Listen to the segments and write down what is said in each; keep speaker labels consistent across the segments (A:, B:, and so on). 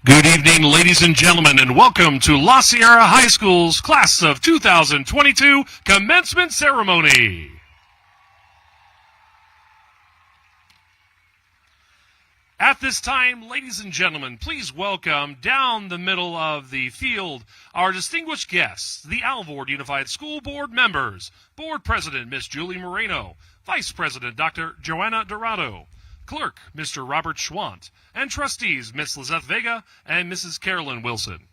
A: Good evening, ladies and gentlemen, and welcome to La Sierra High School's Class of 2022 Commencement Ceremony. At this time, ladies and gentlemen, please welcome down the middle of the field our distinguished guests, the Alvord Unified School Board members, Board President Ms. Julie Moreno, Vice President Dr. Joanna Dorado, Clerk Mr. Robert Schwant, and Trustees Ms. Lizeth Vega and Mrs. Carolyn Wilson.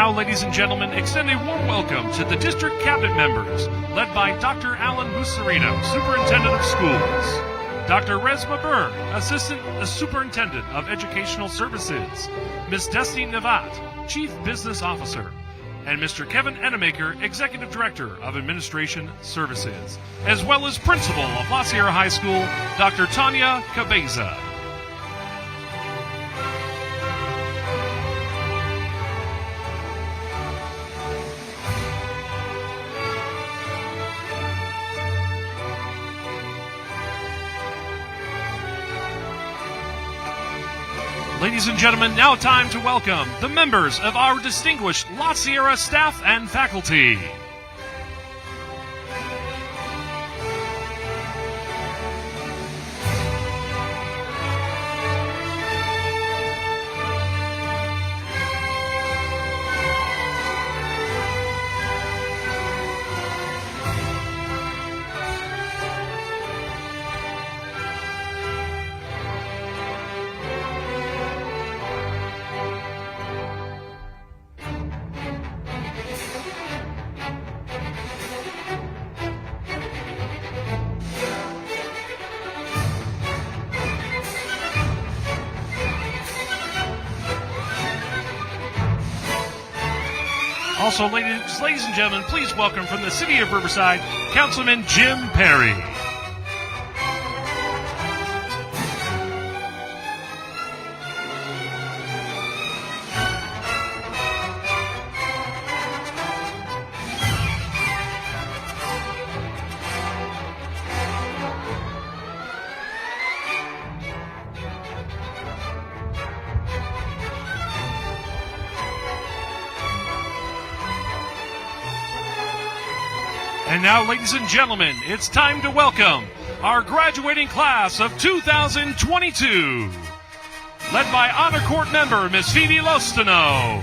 A: Now, ladies and gentlemen, extend a warm welcome to the District Cabinet members, led by Dr. Alan Musarino, Superintendent of Schools, Dr. Resma Byrne, Assistant Superintendent of Educational Services, Ms. Destiny Navat, Chief Business Officer, and Mr. Kevin Enemaker, Executive Director of Administration Services, as well as Principal of La Sierra High School, Dr. Tanya Cabeza. Ladies and gentlemen, now time to welcome the members of our distinguished La Sierra staff and faculty. Also, ladies and gentlemen, please welcome from the City of Riverside, Councilman Jim Perry. And now, ladies and gentlemen, it's time to welcome our graduating class of 2022, led by Honor Court member Ms. Phoebe Lostano.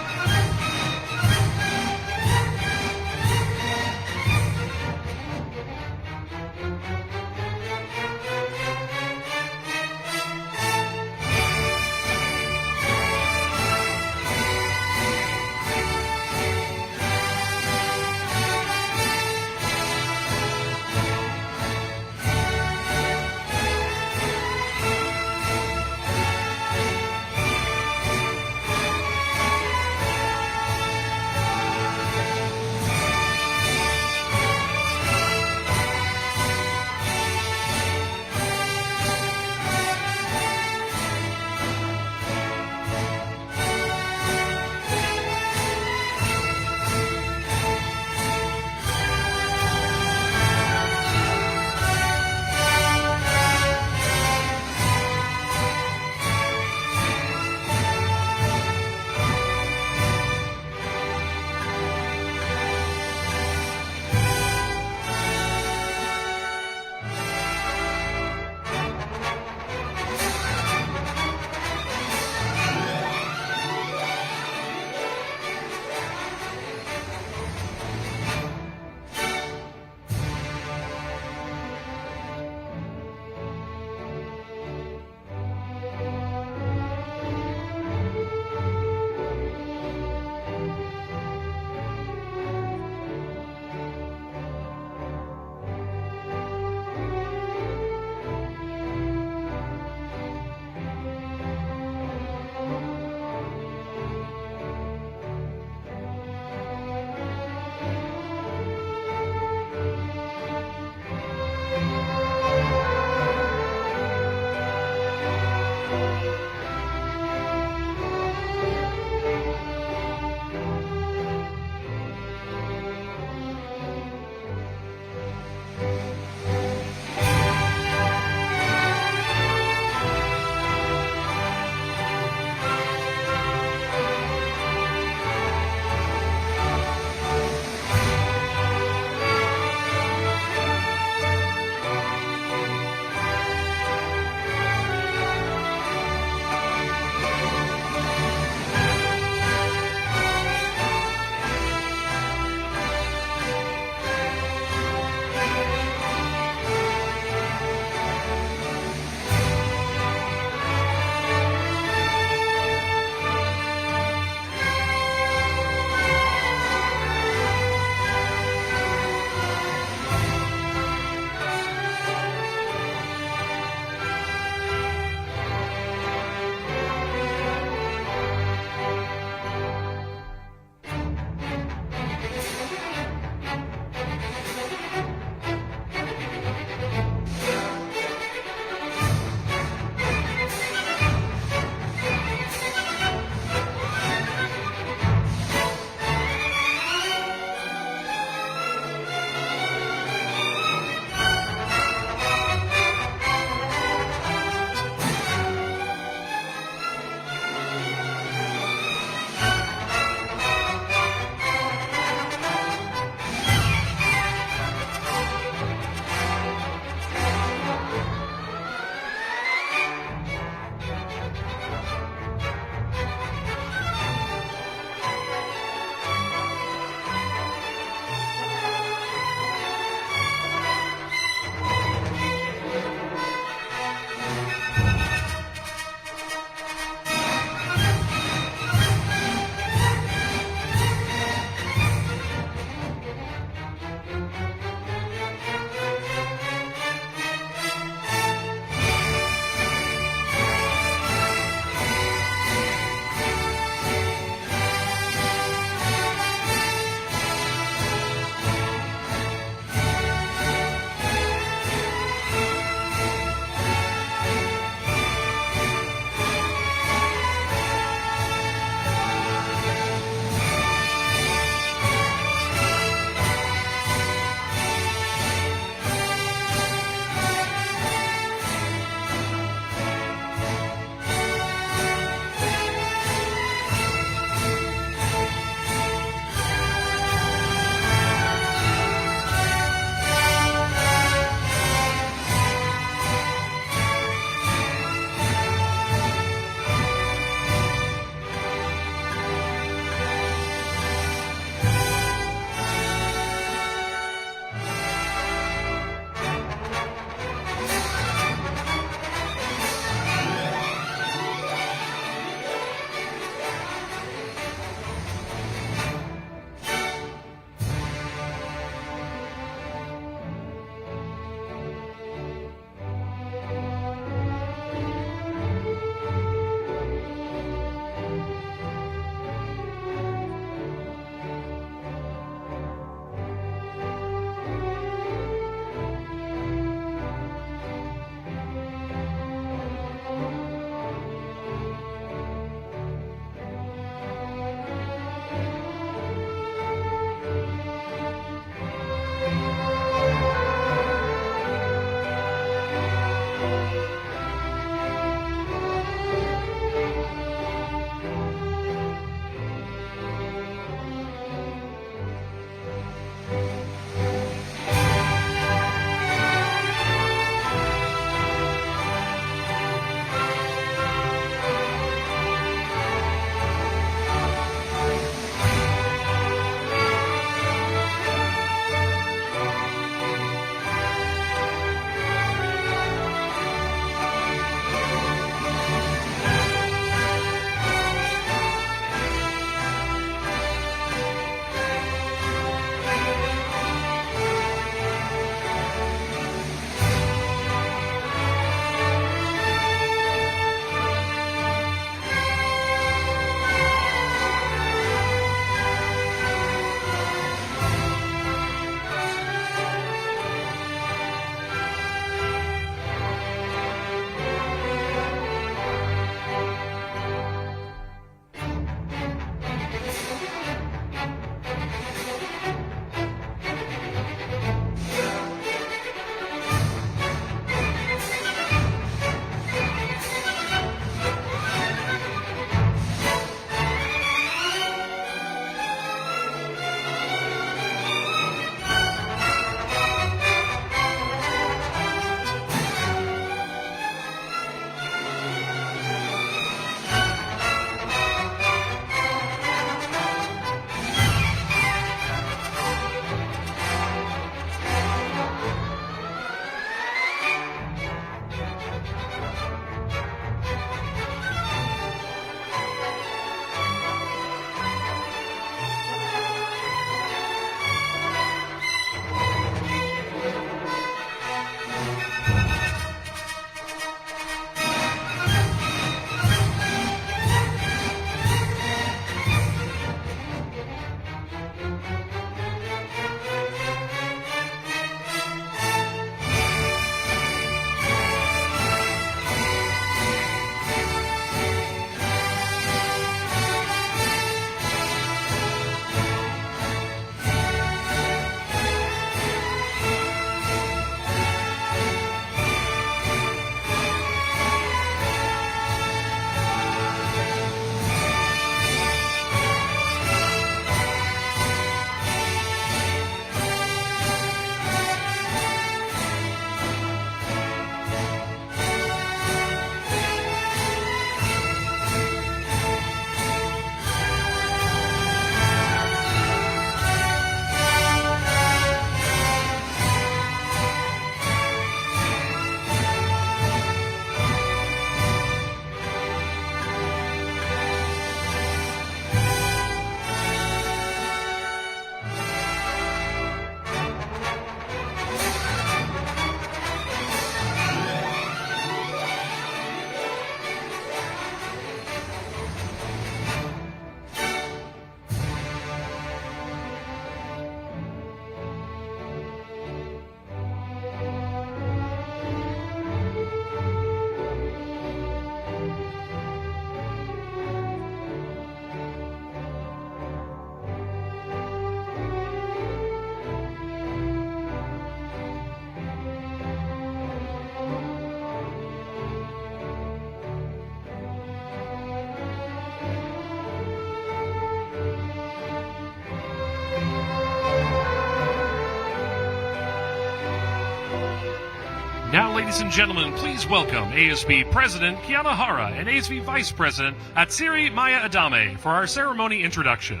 A: Now, ladies and gentlemen, please welcome ASB President Kiana Hara and ASB Vice President Atsiri Maya Adame for our ceremony introduction.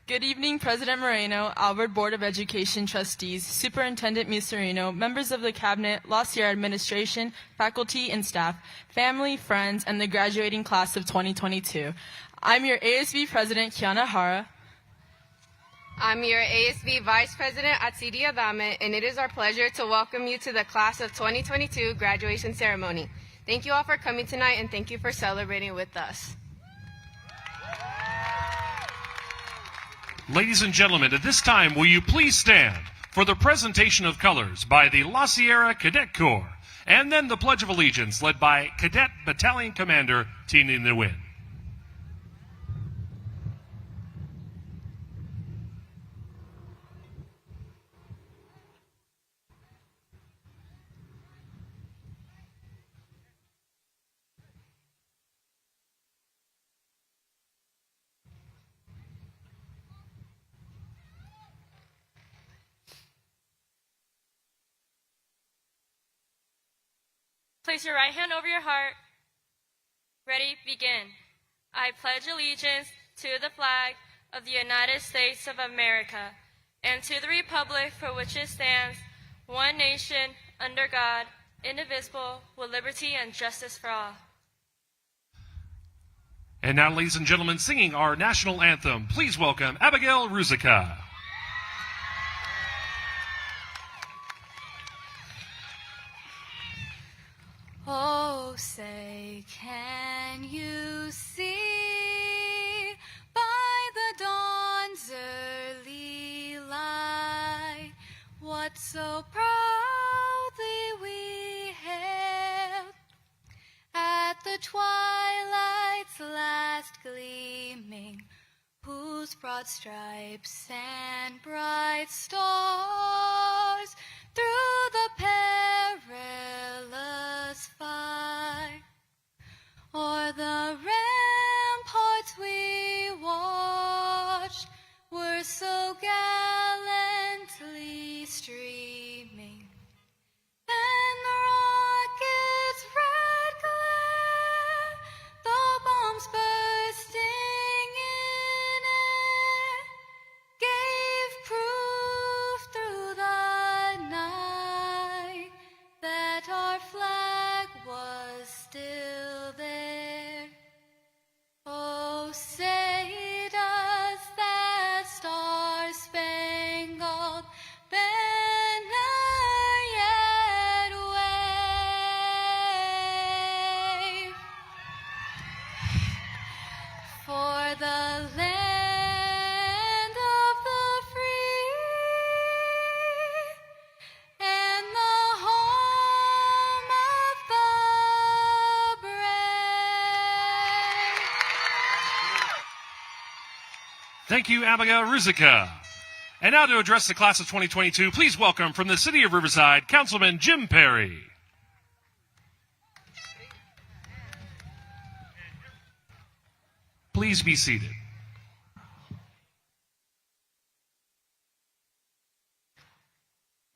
B: Good evening, President Moreno, Alvord Board of Education trustees, Superintendent Musarino, members of the Cabinet, La Sierra administration, faculty and staff, family, friends, and the graduating class of 2022. I'm your ASB President, Kiana Hara.
C: I'm your ASB Vice President, Atsiri Adame, and it is our pleasure to welcome you to the Class of 2022 graduation ceremony. Thank you all for coming tonight, and thank you for celebrating with us.
A: Ladies and gentlemen, at this time, will you please stand for the presentation of colors by the La Sierra Cadet Corps, and then the Pledge of Allegiance led by Cadet Battalion Commander Tina Nguyen.
D: Place your right hand over your heart. Ready, begin. I pledge allegiance to the flag of the United States of America and to the republic for which it stands, one nation, under God, indivisible, with liberty and justice for all.
A: And now, ladies and gentlemen, singing our national anthem, please welcome Abigail Ruzicka.
E: Oh, say, can you see by the dawn's early light what so proudly we hailed at the twilight's last gleaming, whose broad stripes and bright stars through the perilous fight o'er the ramparts we watched were so gallantly streaming, and the rocket's red glare, the bombs bursting in air, gave proof through the night that our flag was still there. Oh, say does that star-spangled banner yet wave for the land of the free and the home of the brave?
A: Thank you, Abigail Ruzicka. And now to address the class of 2022, please welcome from the City of Riverside, Councilman Jim Perry. Please be seated.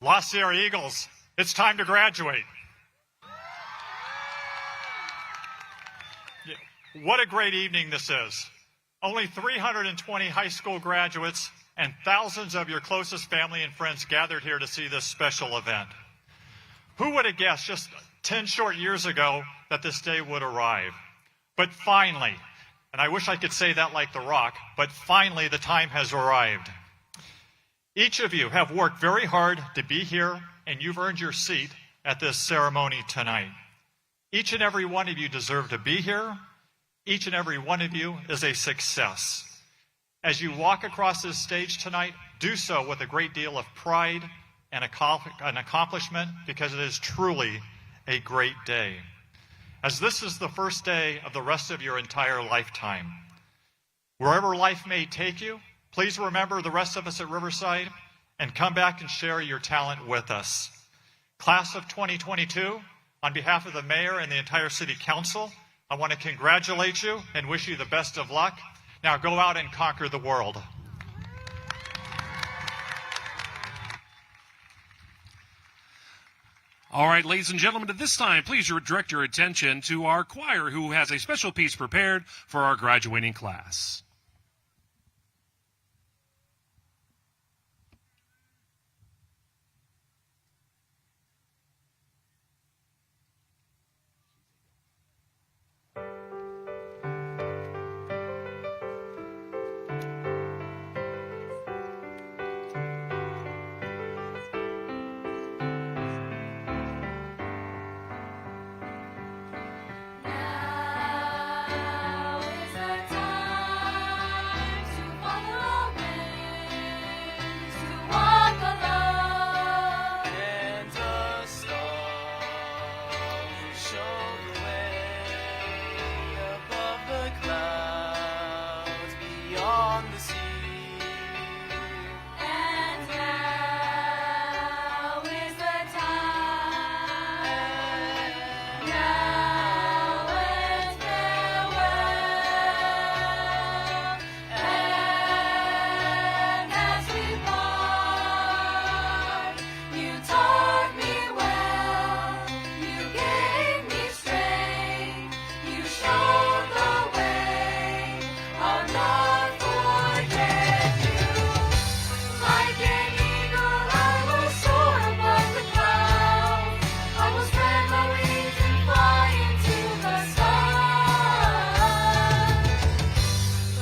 F: La Sierra Eagles, it's time to graduate. What a great evening this is. Only 320 high school graduates and thousands of your closest family and friends gathered here to see this special event. Who would have guessed just 10 short years ago that this day would arrive? But finally, and I wish I could say that like The Rock, but finally the time has arrived. Each of you have worked very hard to be here, and you've earned your seat at this ceremony tonight. Each and every one of you deserve to be here. Each and every one of you is a success. As you walk across this stage tonight, do so with a great deal of pride and an accomplishment, because it is truly a great day. As this is the first day of the rest of your entire lifetime. Wherever life may take you, please remember the rest of us at Riverside and come back and share your talent with us. Class of 2022, on behalf of the mayor and the entire city council, I want to congratulate you and wish you the best of luck. Now go out and conquer the world.
A: All right, ladies and gentlemen, at this time, please direct your attention to our choir, who has a special piece prepared for our graduating class.
E: Now is the time to follow winds, to walk alone.
G: And the stars show the way above the clouds, beyond the sea.
E: And now is the time. Now and farewell. And as we part, you taught me well. You gave me strength. You showed the way. I'll not forget you. Like an eagle, I will soar above the clouds. I will spread my wings and fly into the sun.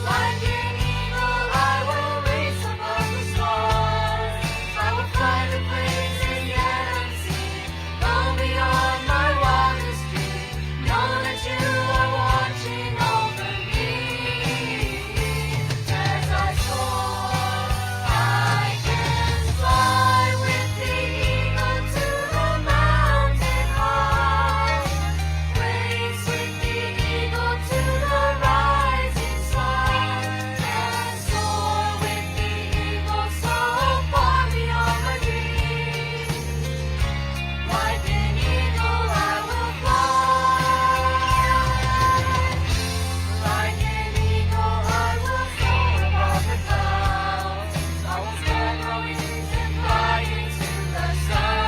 E: Like an eagle, I will race above the stars. I will fly to places yet unseen, go beyond my wildest dreams. Know that you are watching over me. As I soar, I can fly with the eagle to the mountain high. Race with the eagle to the rising sun. And soar with the eagle so far beyond my dreams. Like an eagle, I will fly. Like an eagle, I will soar above the clouds. I will spread my wings and fly into the sun.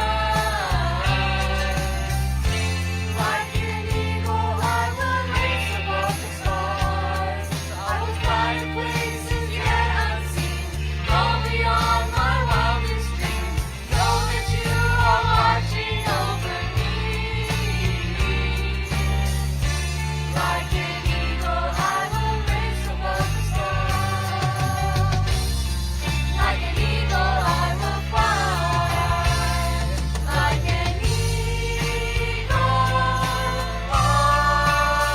E: Like an eagle, I will race above the stars. I will fly to places yet unseen, go beyond my wildest dreams. Know that you are watching over me. Like an eagle, I will race above the stars. Like an eagle, I will fly. Like an eagle, I will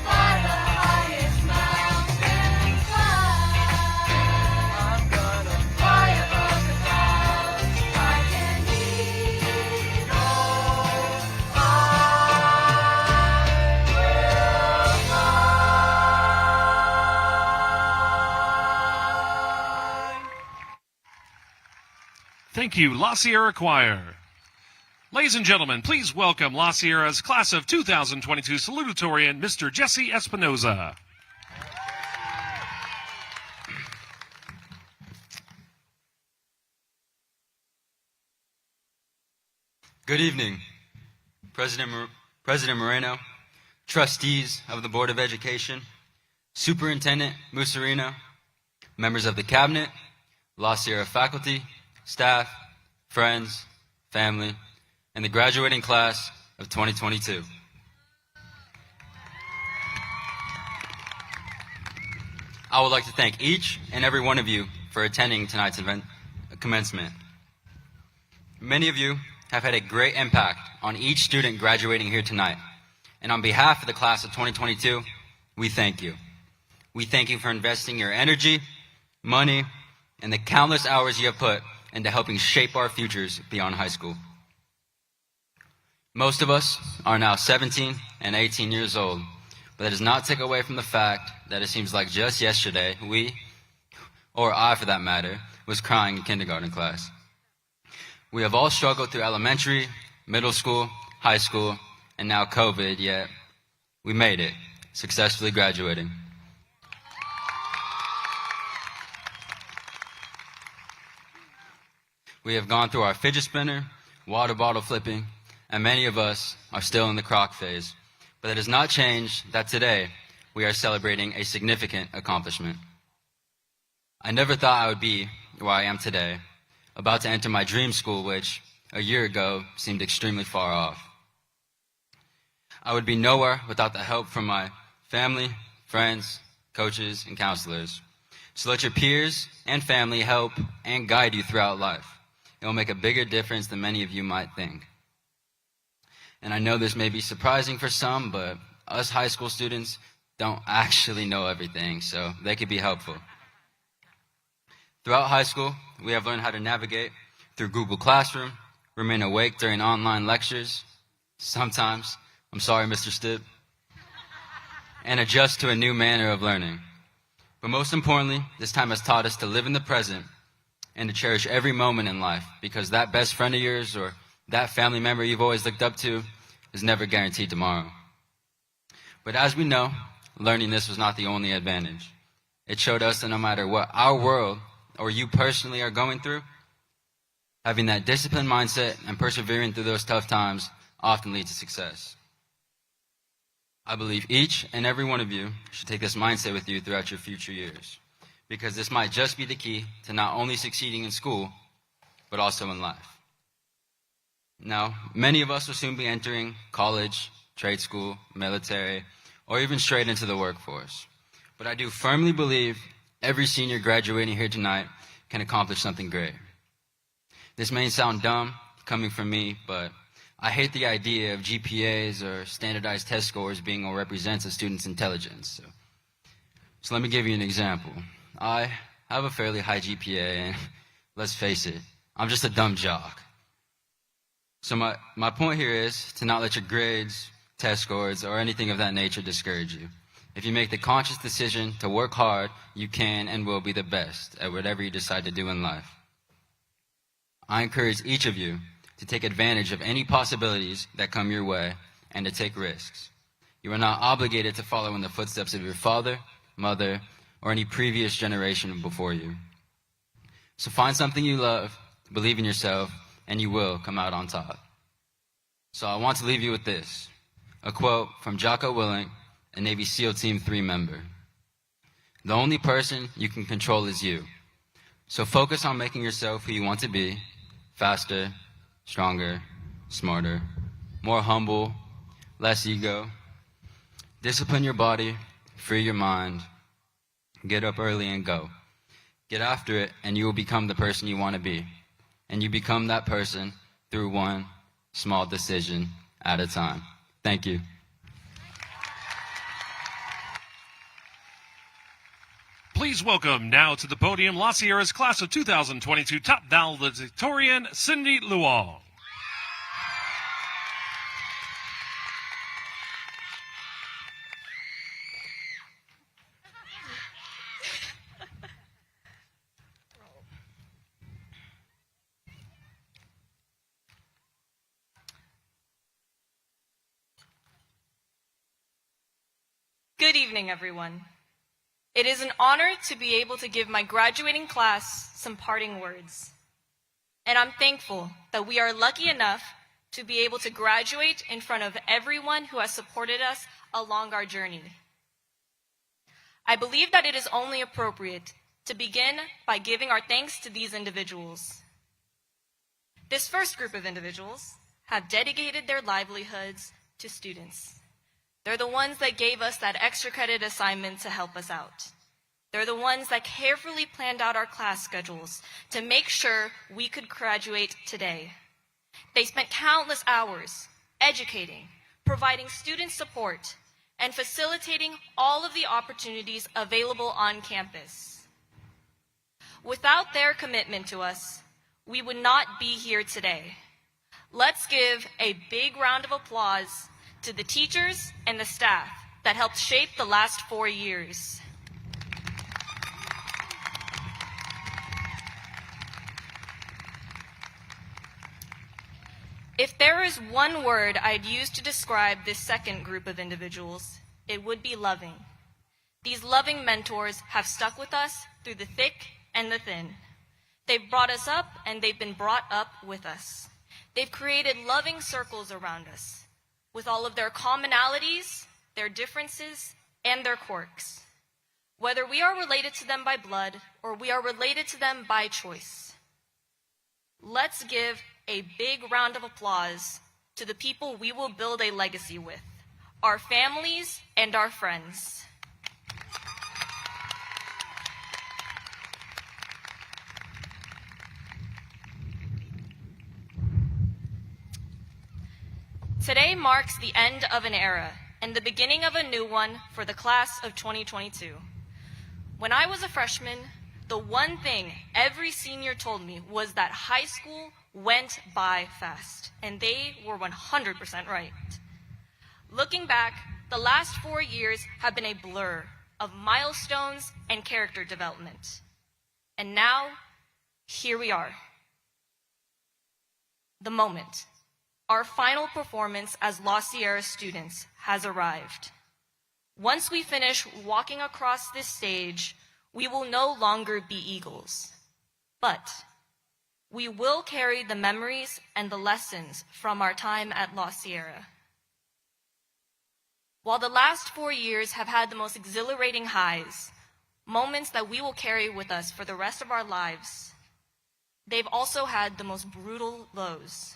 E: fly the highest mountain. I'm gonna fly above the clouds. Like an eagle, I will fly.
A: Thank you, La Sierra Choir. Ladies and gentlemen, please welcome La Sierra's class of 2022 salutatorian, Mr. Jesse Espinoza.
H: Good evening, President Moreno, trustees of the Board of Education, Superintendent Musarino, members of the Cabinet, La Sierra faculty, staff, friends, family, and the graduating class of 2022. I would like to thank each and every one of you for attending tonight's event commencement. Many of you have had a great impact on each student graduating here tonight. And on behalf of the class of 2022, we thank you. We thank you for investing your energy, money, and the countless hours you have put into helping shape our futures beyond high school. Most of us are now 17 and 18 years old, but that does not take away from the fact that it seems like just yesterday we, or I for that matter, was crying in kindergarten class. We have all struggled through elementary, middle school, high school, and now COVID, yet we made it, successfully graduating. We have gone through our fidget spinner, water bottle flipping, and many of us are still in the crock phase. But it has not changed that today we are celebrating a significant accomplishment. I never thought I would be where I am today, about to enter my dream school, which a year ago seemed extremely far off. I would be nowhere without the help from my family, friends, coaches, and counselors. So let your peers and family help and guide you throughout life. It will make a bigger difference than many of you might think. And I know this may be surprising for some, but us high school students don't actually know everything, so they could be helpful. Throughout high school, we have learned how to navigate through Google Classroom, remain awake during online lectures, sometimes, I'm sorry, Mr. Stipp, and adjust to a new manner of learning. But most importantly, this time has taught us to live in the present and to cherish every moment in life, because that best friend of yours or that family member you've always looked up to is never guaranteed tomorrow. But as we know, learning this was not the only advantage. It showed us that no matter what our world or you personally are going through, having that disciplined mindset and persevering through those tough times often leads to success. I believe each and every one of you should take this mindset with you throughout your future years, because this might just be the key to not only succeeding in school, but also in life. Now, many of us will soon be entering college, trade school, military, or even straight into the workforce. But I do firmly believe every senior graduating here tonight can accomplish something great. This may sound dumb coming from me, but I hate the idea of GPAs or standardized test scores being what represents a student's intelligence. So let me give you an example. I have a fairly high GPA, and let's face it, I'm just a dumb jock. So my point here is to not let your grades, test scores, or anything of that nature discourage you. If you make the conscious decision to work hard, you can and will be the best at whatever you decide to do in life. I encourage each of you to take advantage of any possibilities that come your way and to take risks. You are not obligated to follow in the footsteps of your father, mother, or any previous generation before you. So find something you love, believe in yourself, and you will come out on top. So I want to leave you with this, a quote from Jocko Willink, a Navy SEAL Team 3 member. The only person you can control is you. So focus on making yourself who you want to be, faster, stronger, smarter, more humble, less ego. Discipline your body, free your mind, get up early and go. Get after it, and you will become the person you want to be. And you become that person through one small decision at a time. Thank you.
A: Please welcome now to the podium La Sierra's class of 2022 top valedictorian Cindy Lu.
B: Good evening, everyone. It is an honor to be able to give my graduating class some parting words. And I'm thankful that we are lucky enough to be able to graduate in front of everyone who has supported us along our journey. I believe that it is only appropriate to begin by giving our thanks to these individuals. This first group of individuals have dedicated their livelihoods to students. They're the ones that gave us that extra credit assignment to help us out. They're the ones that carefully planned out our class schedules to make sure we could graduate today. They spent countless hours educating, providing student support, and facilitating all of the opportunities available on campus. Without their commitment to us, we would not be here today. Let's give a big round of applause to the teachers and the staff that helped shape the last 4 years.
D: If there is one word I'd use to describe this second group of individuals, it would be loving. These loving mentors have stuck with us through the thick and the thin. They've brought us up, and they've been brought up with us. They've created loving circles around us, with all of their commonalities, their differences, and their quirks. Whether we are related to them by blood or we are related to them by choice. Let's give a big round of applause to the people we will build a legacy with, our families and our friends. Today marks the end of an era and the beginning of a new one for the class of 2022. When I was a freshman, the one thing every senior told me was that high school went by fast, and they were 100% right. Looking back, the last 4 years have been a blur of milestones and character development. And now, here we are. The moment. Our final performance as La Sierra students has arrived. Once we finish walking across this stage, we will no longer be eagles, but we will carry the memories and the lessons from our time at La Sierra. While the last 4 years have had the most exhilarating highs, moments that we will carry with us for the rest of our lives, they've also had the most brutal lows.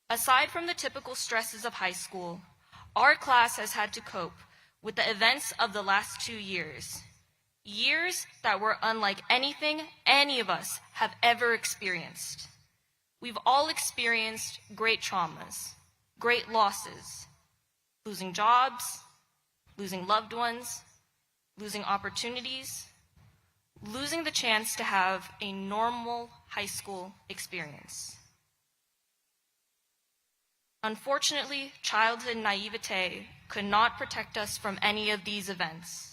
D: Aside from the typical stresses of high school, our class has had to cope with the events of the last 2 years. Years that were unlike anything any of us have ever experienced. We've all experienced great traumas, great losses, losing jobs, losing loved ones, losing opportunities, losing the chance to have a normal high school experience. Unfortunately, childhood naivete could not protect us from any of these events.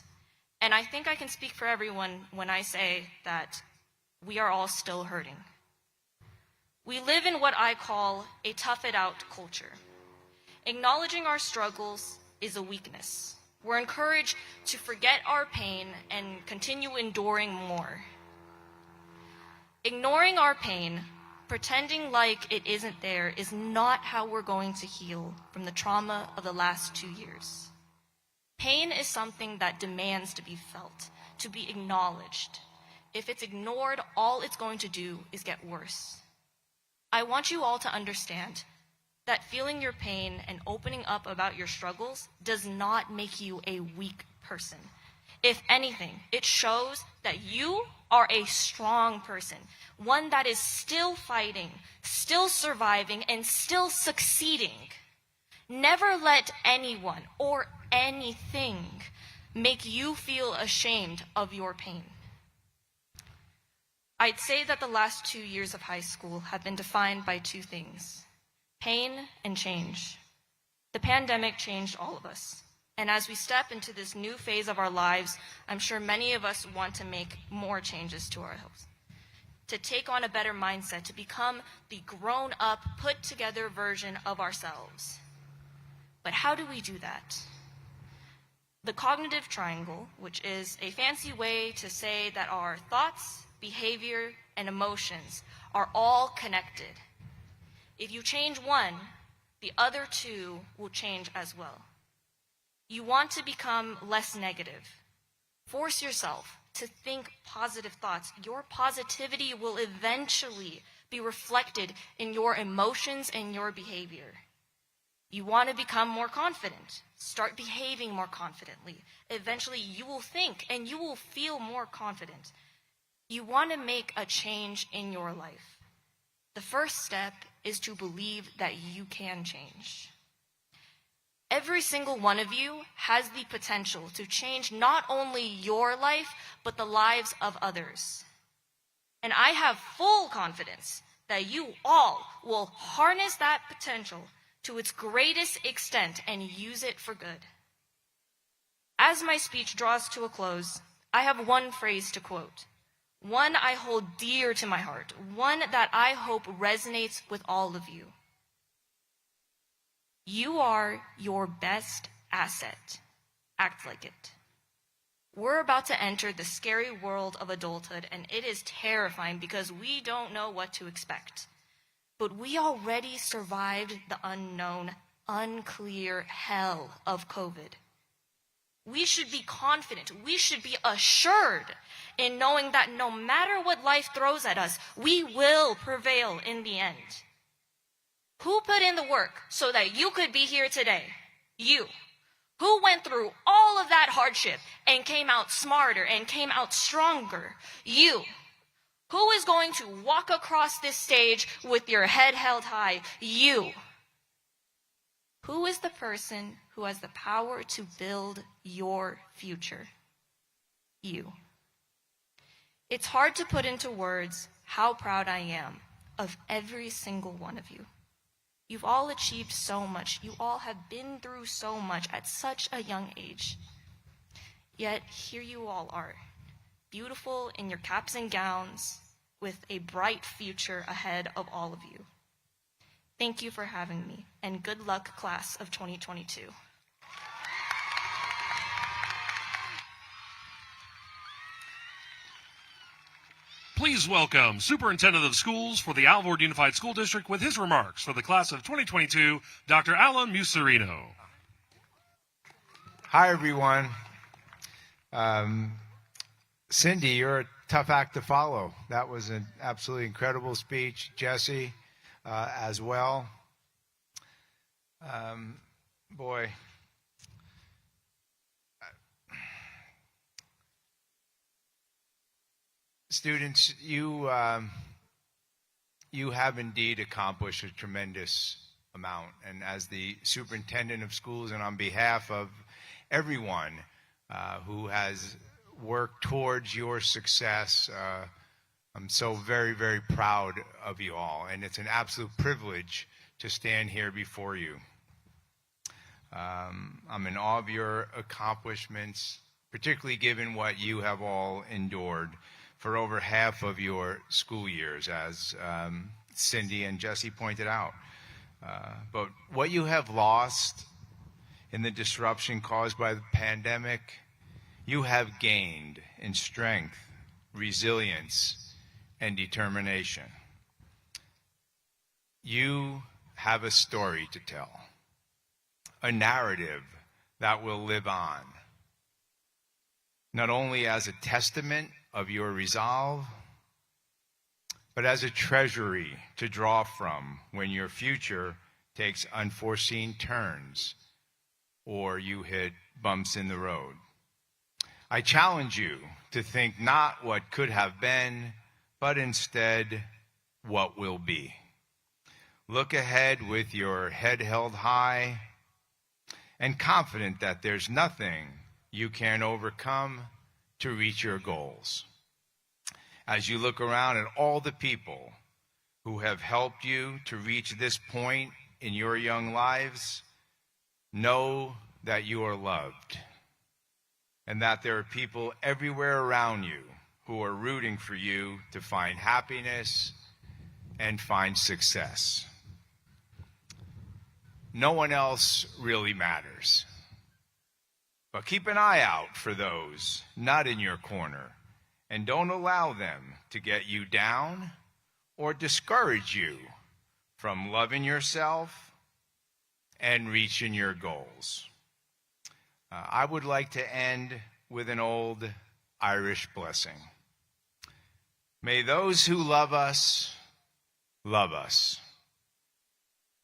D: And I think I can speak for everyone when I say that we are all still hurting. We live in what I call a tough it out culture. Acknowledging our struggles is a weakness. We're encouraged to forget our pain and continue enduring more. Ignoring our pain, pretending like it isn't there, is not how we're going to heal from the trauma of the last 2 years. Pain is something that demands to be felt, to be acknowledged. If it's ignored, all it's going to do is get worse. I want you all to understand that feeling your pain and opening up about your struggles does not make you a weak person. If anything, it shows that you are a strong person, one that is still fighting, still surviving, and still succeeding. Never let anyone or anything make you feel ashamed of your pain. I'd say that the last 2 years of high school have been defined by 2 things: pain and change. The pandemic changed all of us. And as we step into this new phase of our lives, I'm sure many of us want to make more changes to our lives, to take on a better mindset, to become the grown-up, put-together version of ourselves. But how do we do that? The cognitive triangle, which is a fancy way to say that our thoughts, behavior, and emotions are all connected. If you change one, the other 2 will change as well. You want to become less negative. Force yourself to think positive thoughts. Your positivity will eventually be reflected in your emotions and your behavior. You want to become more confident. Start behaving more confidently. Eventually, you will think and you will feel more confident. You want to make a change in your life. The first step is to believe that you can change. Every single one of you has the potential to change not only your life, but the lives of others. And I have full confidence that you all will harness that potential to its greatest extent and use it for good. As my speech draws to a close, I have one phrase to quote, one I hold dear to my heart, one that I hope resonates with all of you.
I: You are your best asset. Act like it. We're about to enter the scary world of adulthood, and it is terrifying because we don't know what to expect. But we already survived the unknown, unclear hell of COVID. We should be confident, we should be assured in knowing that no matter what life throws at us, we will prevail in the end. Who put in the work so that you could be here today? You. Who went through all of that hardship and came out smarter and came out stronger? You. Who is going to walk across this stage with your head held high? You. Who is the person who has the power to build your future? You. It's hard to put into words how proud I am of every single one of you. You've all achieved so much. You all have been through so much at such a young age. Yet here you all are, beautiful in your caps and gowns, with a bright future ahead of all of you. Thank you for having me, and good luck, class of 2022.
A: Please welcome Superintendent of Schools for the Alvord Unified School District with his remarks for the class of 2022, Dr. Alan Muserino.
J: Hi, everyone. Cindy, you're a tough act to follow. That was an absolutely incredible speech. Jesse, as well. Boy. Students, you have indeed accomplished a tremendous amount. And as the superintendent of schools and on behalf of everyone who has worked towards your success, I'm so very, very proud of you all. And it's an absolute privilege to stand here before you. I'm in awe of your accomplishments, particularly given what you have all endured for over half of your school years, as Cindy and Jesse pointed out. But what you have lost in the disruption caused by the pandemic, you have gained in strength, resilience, and determination. You have a story to tell, a narrative that will live on, not only as a testament of your resolve, but as a treasury to draw from when your future takes unforeseen turns or you hit bumps in the road. I challenge you to think not what could have been, but instead what will be. Look ahead with your head held high and confident that there's nothing you can overcome to reach your goals. As you look around at all the people who have helped you to reach this point in your young lives, know that you are loved and that there are people everywhere around you who are rooting for you to find happiness and find success. No one else really matters. But keep an eye out for those not in your corner, and don't allow them to get you down or discourage you from loving yourself and reaching your goals. I would like to end with an old Irish blessing. May those who love us,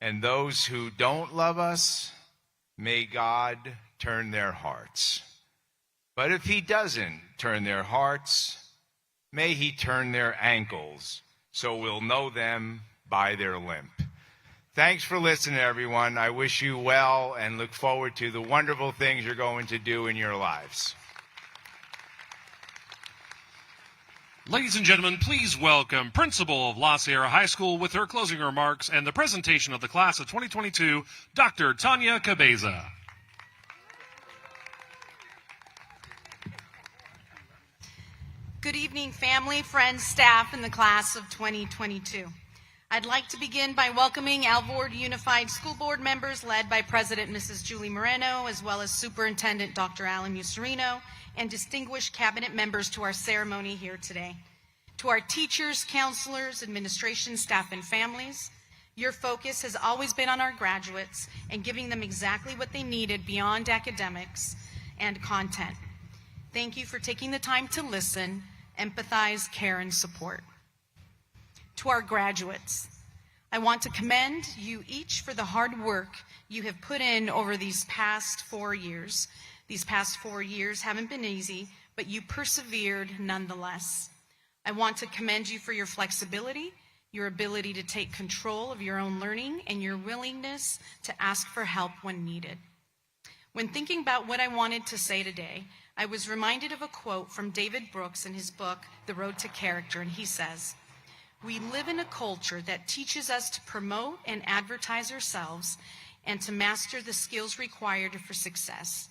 J: and those who don't love us, may God turn their hearts. But if he doesn't turn their hearts, may he turn their ankles, so we'll know them by their limp. Thanks for listening, everyone. I wish you well and look forward to the wonderful things you're going to do in your lives.
A: Ladies and gentlemen, please welcome Principal of La Sierra High School with her closing remarks and the presentation of the class of 2022, Dr. Tanya Cabeza.
K: Good evening, family, friends, staff, and the class of 2022. I'd like to begin by welcoming Alvord Unified School Board members led by President Mrs. Julie Moreno, as well as Superintendent Dr. Alan Musarino, and distinguished cabinet members to our ceremony here today. To our teachers, counselors, administration, staff, and families, your focus has always been on our graduates and giving them exactly what they needed beyond academics and content. Thank you for taking the time to listen, empathize, care, and support. To our graduates, I want to commend you each for the hard work you have put in over these past 4 years. These past 4 years haven't been easy, but you persevered nonetheless. I want to commend you for your flexibility, your ability to take control of your own learning, and your willingness to ask for help when needed. When thinking about what I wanted to say today, I was reminded of a quote from David Brooks in his book, The Road to Character, and he says, "We live in a culture that teaches us to promote and advertise ourselves and to master the skills required for success.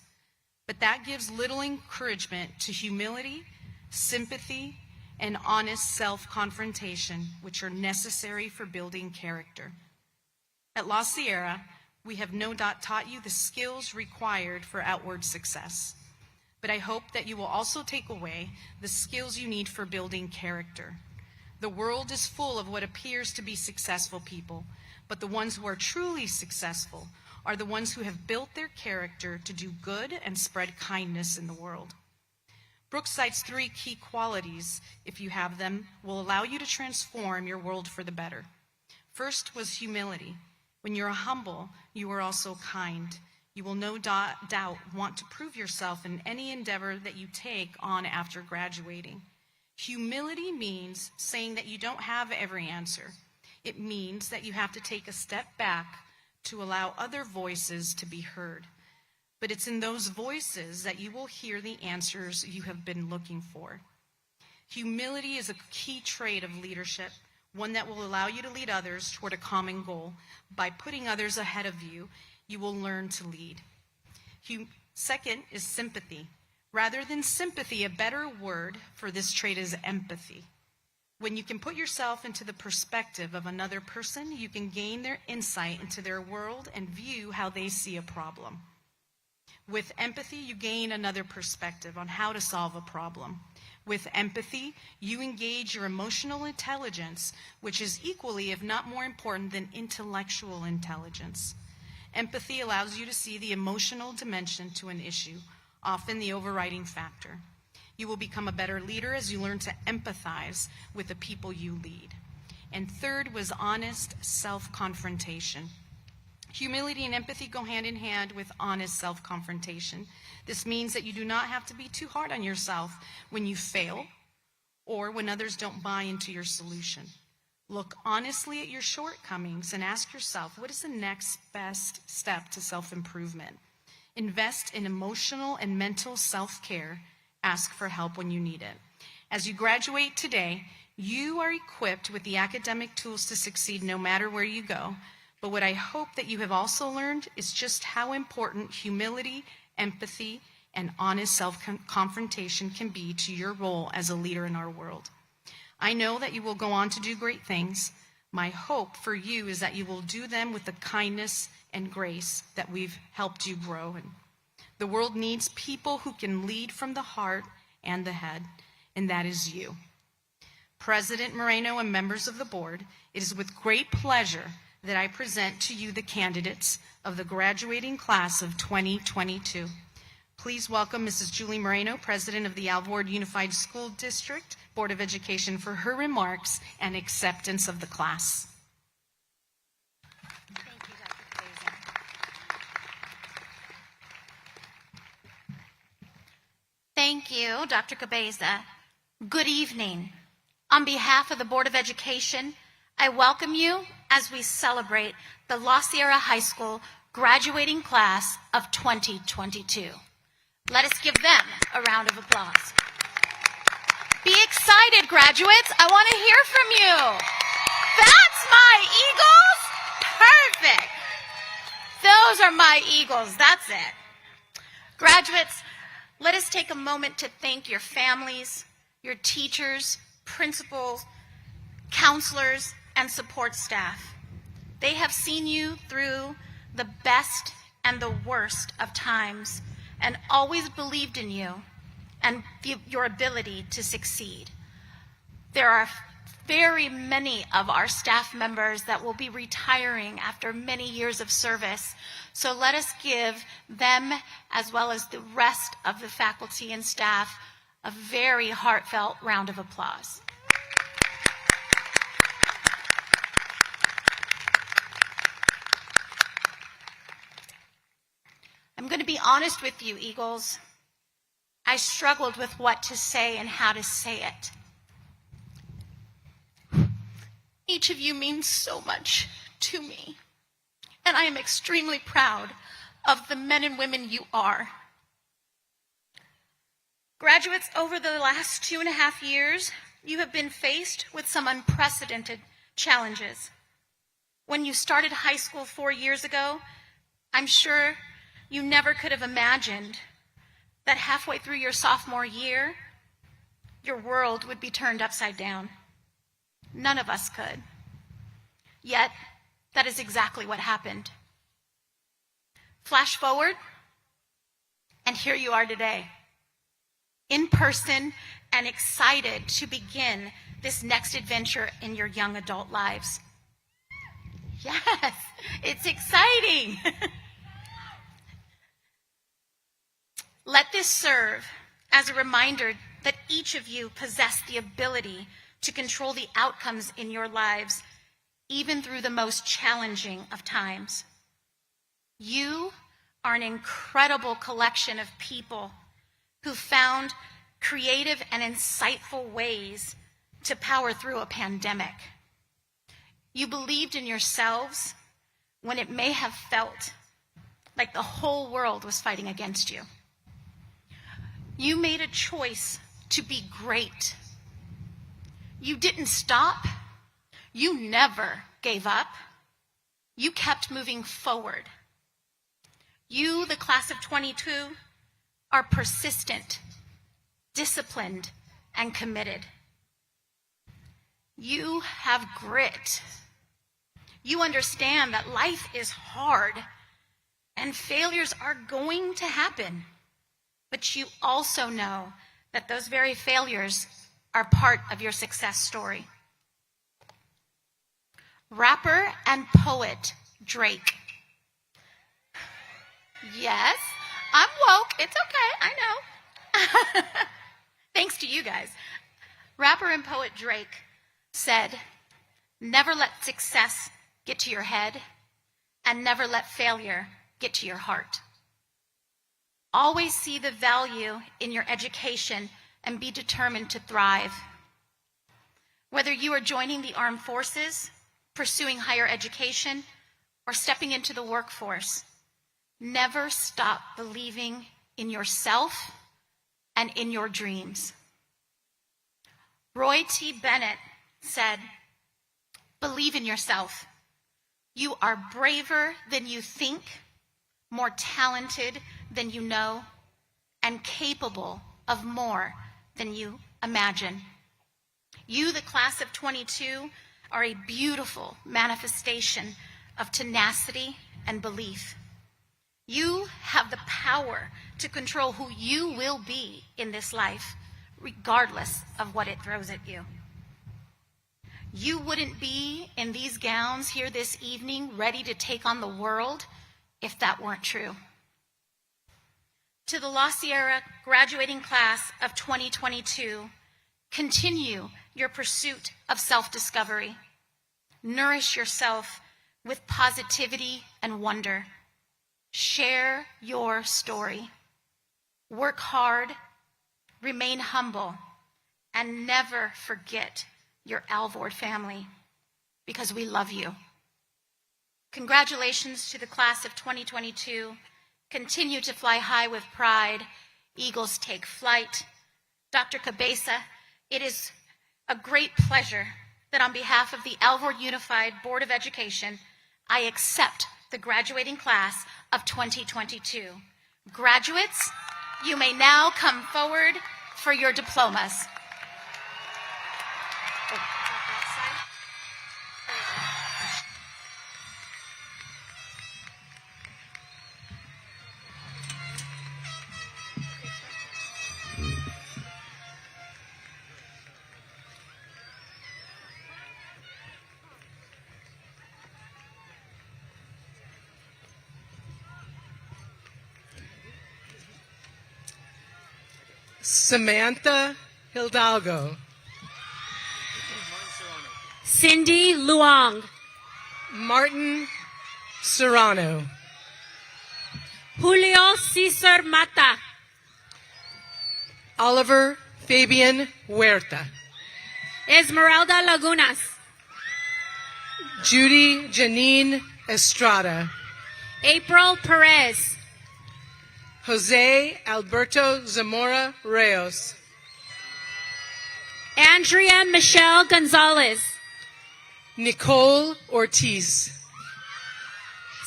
K: But that gives little encouragement to humility, sympathy, and honest self-confrontation, which are necessary for building character. At La Sierra, we have no doubt taught you the skills required for outward success. But I hope that you will also take away the skills you need for building character. The world is full of what appears to be successful people, but the ones who are truly successful are the ones who have built their character to do good and spread kindness in the world." Brooks cites 3 key qualities, if you have them, will allow you to transform your world for the better. First was humility. When you're humble, you are also kind. You will no doubt want to prove yourself in any endeavor that you take on after graduating. Humility means saying that you don't have every answer. It means that you have to take a step back to allow other voices to be heard. But it's in those voices that you will hear the answers you have been looking for. Humility is a key trait of leadership, one that will allow you to lead others toward a common goal. By putting others ahead of you, you will learn to lead. Second is sympathy. Rather than sympathy, a better word for this trait is empathy. When you can put yourself into the perspective of another person, you can gain their insight into their world and view how they see a problem. With empathy, you gain another perspective on how to solve a problem. With empathy, you engage your emotional intelligence, which is equally, if not more important than intellectual intelligence. Empathy allows you to see the emotional dimension to an issue, often the overriding factor. You will become a better leader as you learn to empathize with the people you lead. And third was honest self-confrontation. Humility and empathy go hand in hand with honest self-confrontation. This means that you do not have to be too hard on yourself when you fail or when others don't buy into your solution. Look honestly at your shortcomings and ask yourself, what is the next best step to self-improvement? Invest in emotional and mental self-care. Ask for help when you need it. As you graduate today, you are equipped with the academic tools to succeed no matter where you go. But what I hope that you have also learned is just how important humility, empathy, and honest self-confrontation can be to your role as a leader in our world. I know that you will go on to do great things. My hope for you is that you will do them with the kindness and grace that we've helped you grow in. The world needs people who can lead from the heart and the head, and that is you. President Moreno and members of the board, it is with great pleasure that I present to you the candidates of the graduating class of 2022. Please welcome Mrs. Julie Moreno, President of the Alvord Unified School District Board of Education, for her remarks and acceptance of the class.
L: Thank you, Dr. Cabeza. Thank you, Dr. Cabeza. Good evening. On behalf of the Board of Education, I welcome you as we celebrate the La Sierra High School graduating class of 2022. Let us give them a round of applause. Be excited, graduates. I want to hear from you. That's my Eagles? Perfect. Those are my Eagles. That's it. Graduates, let us take a moment to thank your families, your teachers, principals, counselors, and support staff. They have seen you through the best and the worst of times and always believed in you and your ability to succeed. There are very many of our staff members that will be retiring after many years of service. So let us give them, as well as the rest of the faculty and staff, a very heartfelt round of applause. I'm going to be honest with you, Eagles. I struggled with what to say and how to say it. Each of you means so much to me, and I am extremely proud of the men and women you are. Graduates, over the last 2.5 years, you have been faced with some unprecedented challenges. When you started high school 4 years ago, I'm sure you never could have imagined that halfway through your sophomore year, your world would be turned upside down. None of us could. Yet, that is exactly what happened. Flash forward, and here you are today, in person and excited to begin this next adventure in your young adult lives. Yes, it's exciting. Let this serve as a reminder that each of you possess the ability to control the outcomes in your lives, even through the most challenging of times. You are an incredible collection of people who found creative and insightful ways to power through a pandemic. You believed in yourselves when it may have felt like the whole world was fighting against you. You made a choice to be great. You didn't stop. You never gave up. You kept moving forward. You, the class of 22, are persistent, disciplined, and committed. You have grit. You understand that life is hard and failures are going to happen. But you also know that those very failures are part of your success story. Rapper and poet Drake. Yes, I'm woke. It's okay. I know. Thanks to you guys. Rapper and poet Drake said, "Never let success get to your head, and never let failure get to your heart. Always see the value in your education and be determined to thrive. Whether you are joining the armed forces, pursuing higher education, or stepping into the workforce, never stop believing in yourself and in your dreams." Roy T. Bennett said, "Believe in yourself. You are braver than you think, more talented than you know, and capable of more than you imagine. You, the class of 22, are a beautiful manifestation of tenacity and belief. You have the power to control who you will be in this life, regardless of what it throws at you. You wouldn't be in these gowns here this evening ready to take on the world if that weren't true. To the La Sierra graduating class of 2022, continue your pursuit of self-discovery. Nourish yourself with positivity and wonder. Share your story. Work hard, remain humble, and never forget your Alvord family, because we love you. Congratulations to the class of 2022. Continue to fly high with pride. Eagles take flight. Dr. Cabeza, it is a great pleasure that on behalf of the Alvord Unified Board of Education, I accept the graduating class of 2022. Graduates, you may now come forward for your diplomas.
M: Samantha Hidalgo.
N: Cindy Luong.
M: Martin Serrano.
N: Julio Cesar Mata.
M: Oliver Fabian Huerta.
N: Esmeralda Lagunas.
M: Judy Janine Estrada.
N: April Perez.
M: Jose Alberto Zamora Reyes.
N: Andrea Michelle Gonzalez.
M: Nicole Ortiz.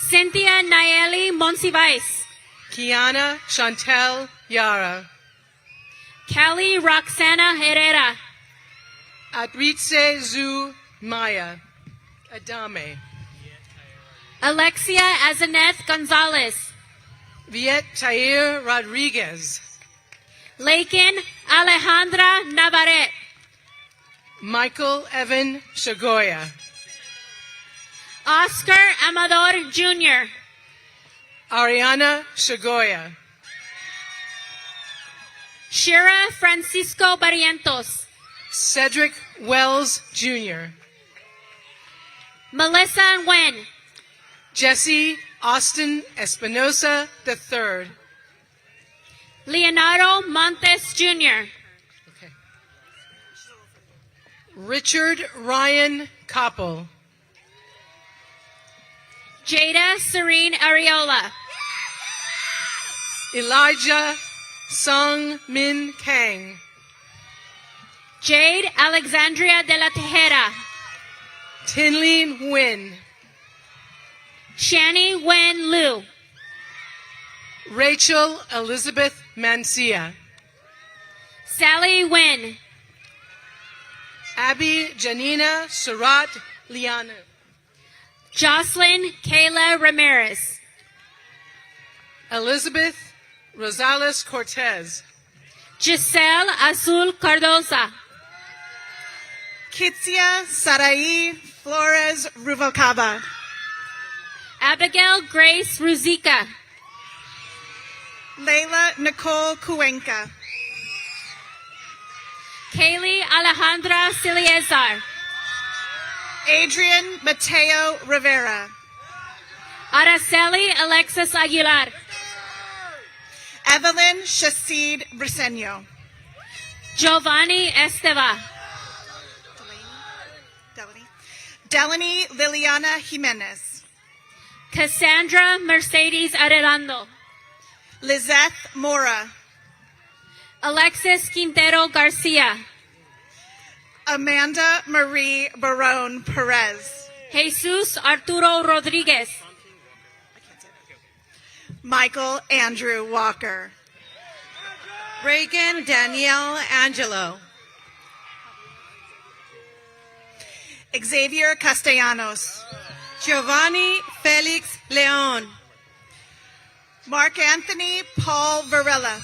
N: Cynthia Nayeli Monsivais.
M: Kiana Chantel Yara.
N: Kelly Roxana Herrera.
M: Atritze Zu Maya. Adame.
N: Alexia Azaneth Gonzalez.
M: Viet Tair Rodriguez.
N: Lakin Alejandra Navarrete.
M: Michael Evan Shagoya.
N: Oscar Amador Jr.
M: Ariana Shagoya.
N: Shira Francisco Barrientos.
M: Cedric Wells Jr.
N: Melissa Nguyen.
M: Jesse Austin Espinosa III.
N: Leonardo Montes Jr.
M: Richard Ryan Koppel.
N: Jada Serene Areola.
M: Elijah Sung Min Kang.
N: Jade Alexandria de la Tejera.
M: Tinley Nguyen.
N: Shani Wen Liu.
M: Rachel Elizabeth Mancia.
N: Sally Wynn.
M: Abby Janina Surat Liana.
N: Jocelyn Kayla Ramirez.
M: Elizabeth Rosales Cortez.
N: Giselle Azul Cardoza.
O: Kitsia Sarai Flores Ruvalcaba.
N: Abigail Grace Ruzica.
O: Layla Nicole Cuenca.
N: Kaylee Alejandra Siliezar.
O: Adrian Mateo Rivera.
N: Araceli Alexis Aguilar.
O: Evelyn Shasid Briseño.
N: Giovanni Esteva.
O: Delaney Liliana Jimenez.
N: Cassandra Mercedes Arredondo.
O: Lizeth Mora.
N: Alexis Quintero Garcia.
O: Amanda Marie Barone Perez.
N: Jesus Arturo Rodriguez.
O: Michael Andrew Walker.
P: Reagan Danielle Angelo.
O: Xavier Castellanos.
P: Giovanni Felix Leon.
O: Mark Anthony Paul Varela.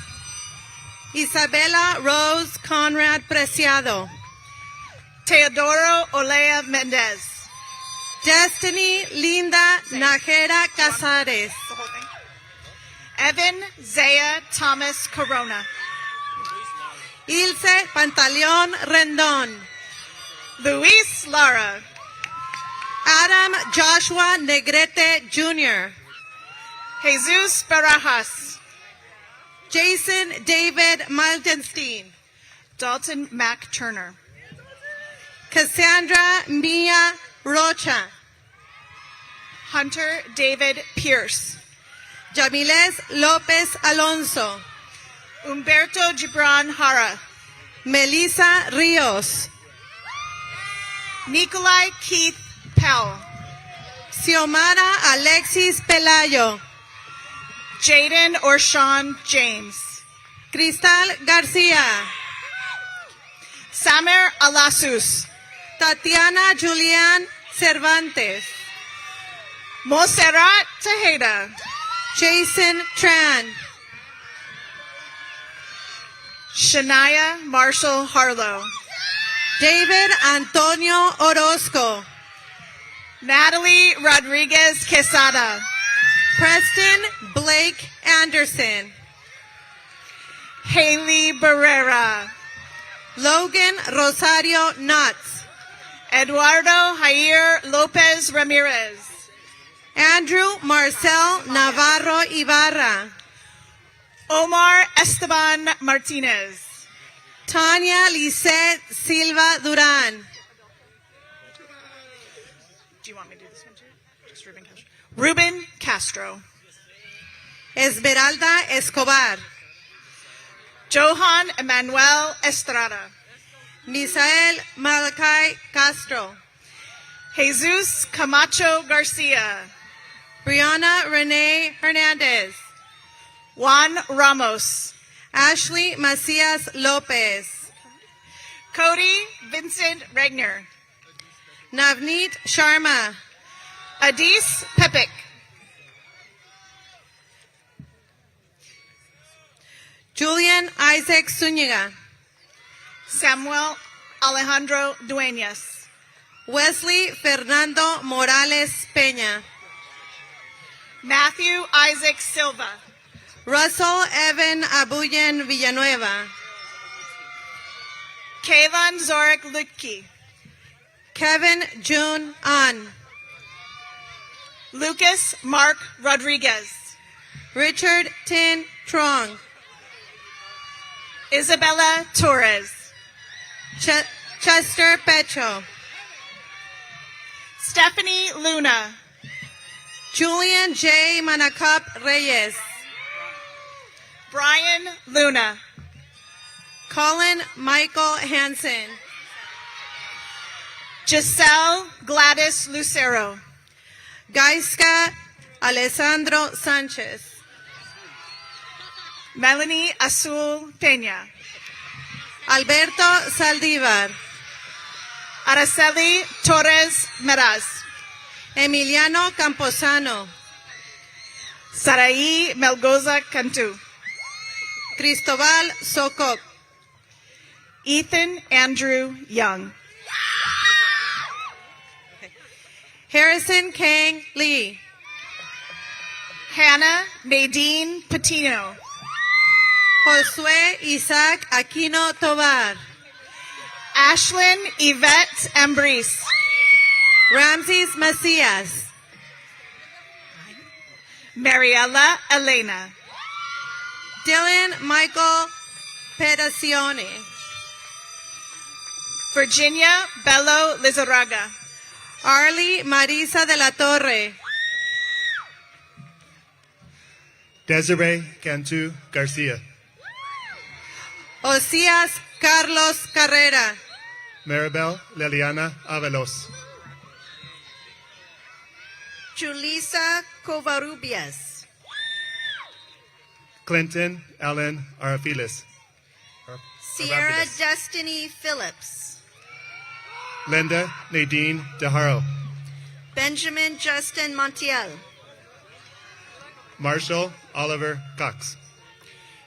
P: Isabella Rose Conrad Preciado.
O: Teodoro Olea Mendez.
P: Destiny Linda Najera Casares.
O: Evan Zaya Thomas Corona.
P: Ilse Pantaleon Rendon.
O: Luis Lara.
P: Adam Joshua Negrete Jr.
O: Jesus Barajas.
P: Jason David Maltenstein.
O: Dalton Mack Turner.
P: Cassandra Mia Rocha.
O: Hunter David Pierce.
P: Jamiles Lopez Alonso.
O: Humberto Gibran Jara.
P: Melissa Rios.
O: Nikolai Keith Powell.
P: Xiomara Alexis Pelayo.
O: Jaden Orshawn James.
P: Cristal Garcia.
O: Samer Alasus.
P: Tatiana Julian Cervantes.
O: Monserrat Tejeda.
P: Jason Tran.
O: Shania Marshall Harlow.
P: David Antonio Orozco.
O: Natalie Rodriguez Quesada.
P: Preston Blake Anderson.
O: Haley Barrera.
P: Logan Rosario Knotts.
O: Eduardo Jair Lopez Ramirez.
P: Andrew Marcel Navarro Ibarra.
O: Omar Esteban Martinez.
P: Tanya Lisette Silva Duran.
O: Do you want me to do this one too? Just Ruben Castro. Ruben Castro.
P: Esmeralda Escobar.
O: Johan Emanuel Estrada.
P: Misael Malachi Castro.
O: Jesus Camacho Garcia.
P: Brianna Renee Hernandez.
O: Juan Ramos.
P: Ashley Macias Lopez.
O: Cody Vincent Regner.
P: Navneet Sharma.
O: Adis Pepik.
P: Julian Isaac Zuniga.
O: Samuel Alejandro Dueñas.
P: Wesley Fernando Morales Peña.
O: Matthew Isaac Silva.
P: Russell Evan Abuyen Villanueva.
O: Kaylan Zorik Lutke.
P: Kevin June An.
O: Lucas Mark Rodriguez.
P: Richard Tin Trong.
O: Isabella Torres.
P: Chester Pecho.
O: Stephanie Luna.
P: Julian J. Manacap Reyes.
O: Brian Luna.
P: Colin Michael Hansen.
O: Giselle Gladys Lucero.
P: Gaiska Alessandro Sanchez.
O: Melanie Azul Peña.
P: Alberto Saldívar.
O: Araceli Torres Meraz.
P: Emiliano Camposano.
O: Saraí Melgoza Cantu.
P: Cristobal Sococ.
O: Ethan Andrew Young.
P: Harrison Kang Lee.
O: Hannah Nadine Patino.
P: Josué Isaac Aquino Tovar.
O: Ashlyn Yvette Ambris.
P: Ramses Macias.
O: Mariela Elena.
P: Dylan Michael Pedacione.
O: Virginia Bello Lizarraga.
P: Arlie Marisa de la Torre.
Q: Desiree Cantu Garcia.
P: Osías Carlos Carrera.
Q: Maribel Liliana Avalos.
P: Julissa Covarrubias.
Q: Clinton Allen Arafilis.
P: Sierra Destiny Phillips.
Q: Linda Nadine DeHaro.
P: Benjamin Justin Montiel.
Q: Marshall Oliver Cox.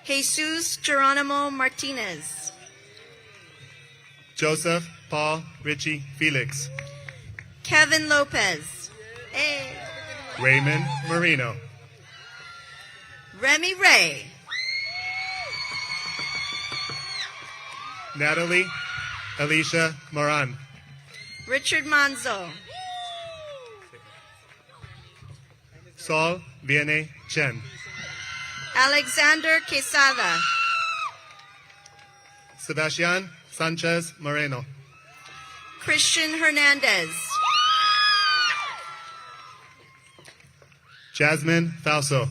P: Jesus Geronimo Martinez.
Q: Joseph Paul Richie Felix.
P: Kevin Lopez. Hey.
Q: Raymond Marino.
P: Remy Ray.
Q: Natalie Alicia Moran.
P: Richard Manzo.
Q: Saul Vianney Chen.
P: Alexander Quesada.
Q: Sebastian Sanchez Moreno.
P: Christian Hernandez.
Q: Jasmine Falso.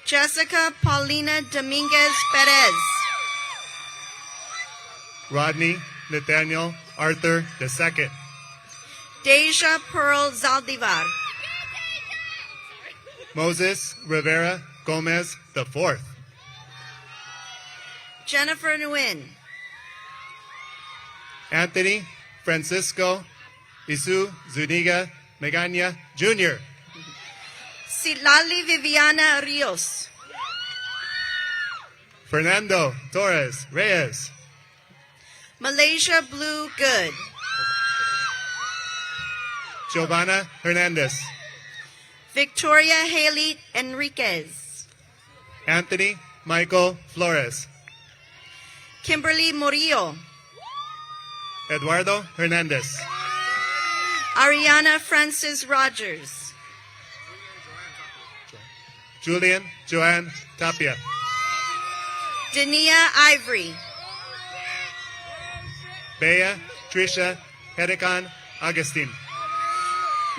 P: Jessica Paulina Dominguez Perez.
Q: Rodney Nathaniel Arthur II.
P: Deja Pearl Zaldivar.
Q: Moses Rivera Gomez IV.
P: Jennifer Nguyen.
Q: Anthony Francisco Isu Zuniga Megana Jr.
P: Silali Viviana Rios.
Q: Fernando Torres Reyes.
P: Malaysia Blue Good.
Q: Giovanna Hernandez.
P: Victoria Haley Enriquez.
Q: Anthony Michael Flores.
P: Kimberly Murillo,
Q: Eduardo Hernandez.
P: Ariana Francis Rogers,
Q: Julian Joanne Tapia.
P: Dania Ivory,
Q: Bea Trisha Herican Agustin.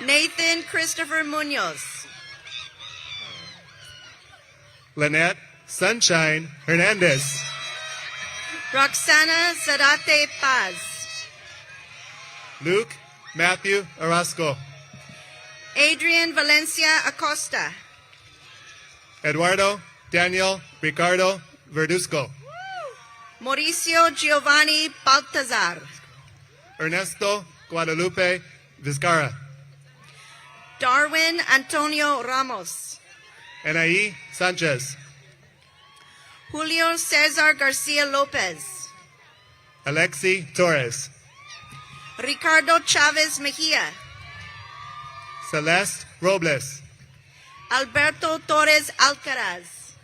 P: Nathan Christopher Munoz,
Q: Lynette Sunshine Hernandez.
P: Roxana Zarate Paz,
Q: Luke Matthew Orozco.
P: Adrian Valencia Acosta,
Q: Eduardo Daniel Ricardo Verduzco.
P: Mauricio Giovanni Baltazar,
Q: Ernesto Guadalupe Vizcarra.
P: Darwin Antonio Ramos,
Q: Anaí Sanchez.
P: Julio Cesar Garcia Lopez,
Q: Alexi Torres.
P: Ricardo Chavez Mejia,
Q: Celeste Robles.
P: Alberto Torres Alcaraz,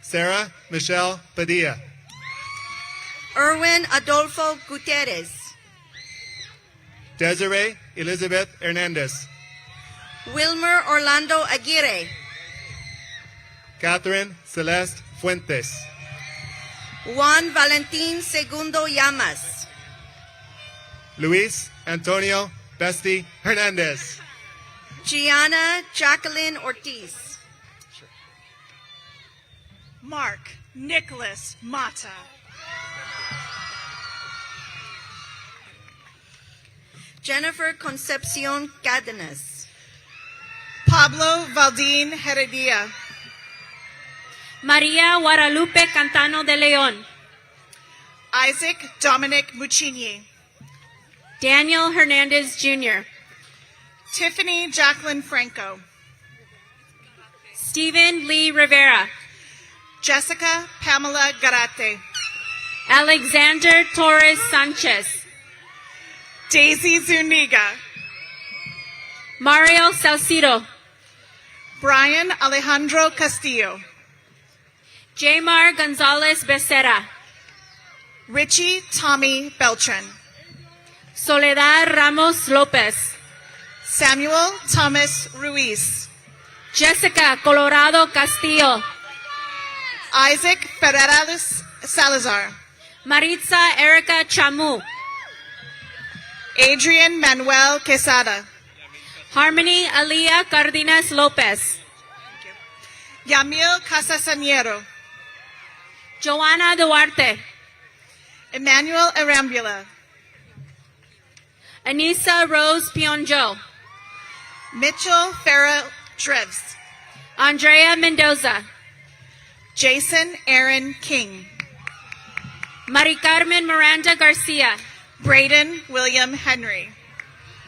Q: Sarah Michelle Padilla.
P: Erwin Adolfo Gutierrez,
Q: Desiree Elizabeth Hernandez.
P: Wilmer Orlando Aguirre,
Q: Catherine Celeste Fuentes.
P: Juan Valentin Segundo Llamas,
Q: Luis Antonio Besti Hernandez.
P: Gianna Jacqueline Ortiz,
O: Mark Nicholas Mata,
P: Jennifer Concepcion Cadenas,
O: Pablo Valdín Heredia,
N: María Guadalupe Cantano de León,
O: Isaac Dominic Muccini,
N: Daniel Hernandez Jr.,
O: Tiffany Jacqueline Franco,
N: Stephen Lee Rivera,
O: Jessica Pamela Garate,
N: Alexander Torres Sanchez,
O: Daisy Zuniga,
N: Mario Salcido,
O: Brian Alejandro Castillo,
N: Jamar Gonzalez Becerra,
O: Richie Tommy Beltran,
N: Soledad Ramos Lopez,
O: Samuel Thomas Ruiz,
N: Jessica Colorado Castillo,
O: Isaac Ferreira Salazar,
N: Maritza Erica Chamu,
O: Adrian Manuel Quesada,
N: Harmony Alia Cardenas Lopez,
O: Yamil Casasaniero,
N: Joanna Duarte,
O: Emmanuel Arambula,
N: Anissa Rose Pionjo,
O: Mitchell Farrell Treves,
N: Andrea Mendoza,
O: Jason Aaron King,
N: Mari Carmen Miranda Garcia,
O: Braden William Henry,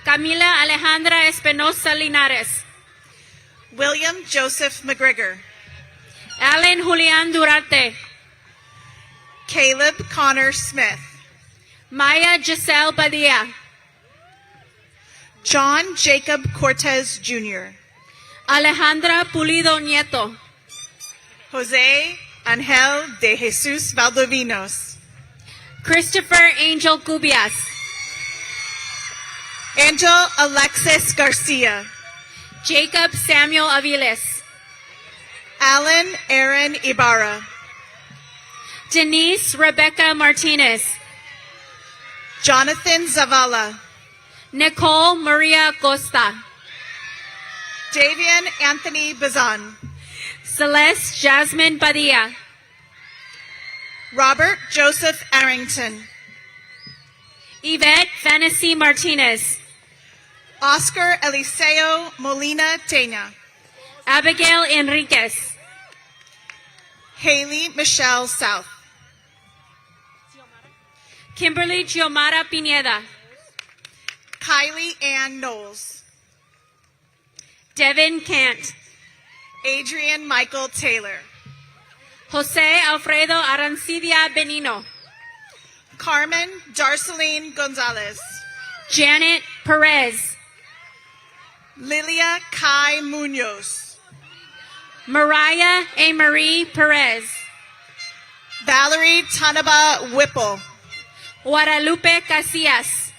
N: Camila Alejandra Espinosa Linares,
O: William Joseph McGregor,
N: Alan Julian Durante,
O: Caleb Connor Smith,
N: Maya Giselle Padilla,
O: John Jacob Cortez Jr.,
N: Alejandra Pulido Nieto,
O: Jose Angel de Jesus Valdovinos,
N: Christopher Angel Cubias,
O: Angel Alexis Garcia,
N: Jacob Samuel Aviles,
O: Alan Aaron Ibarra,
N: Denise Rebecca Martinez,
O: Jonathan Zavala,
N: Nicole Maria Costa,
O: Davian Anthony Bazan,
N: Celeste Jasmine Padilla,
O: Robert Joseph Arrington,
N: Yvette Fantasy Martinez,
O: Oscar Eliseo Molina Tena,
N: Abigail Enriquez,
O: Haley Michelle South,
N: Kimberly Giomara Pineda,
O: Kylie Ann Knowles,
N: Devin Kant,
O: Adrian Michael Taylor,
N: Jose Alfredo Arancidia Benino,
O: Carmen Darceline Gonzalez,
N: Janet Perez,
O: Lilia Kai Munoz,
N: Mariah A. Marie Perez.
O: Valerie Tanaba Whipple.
N: Guadalupe Casillas.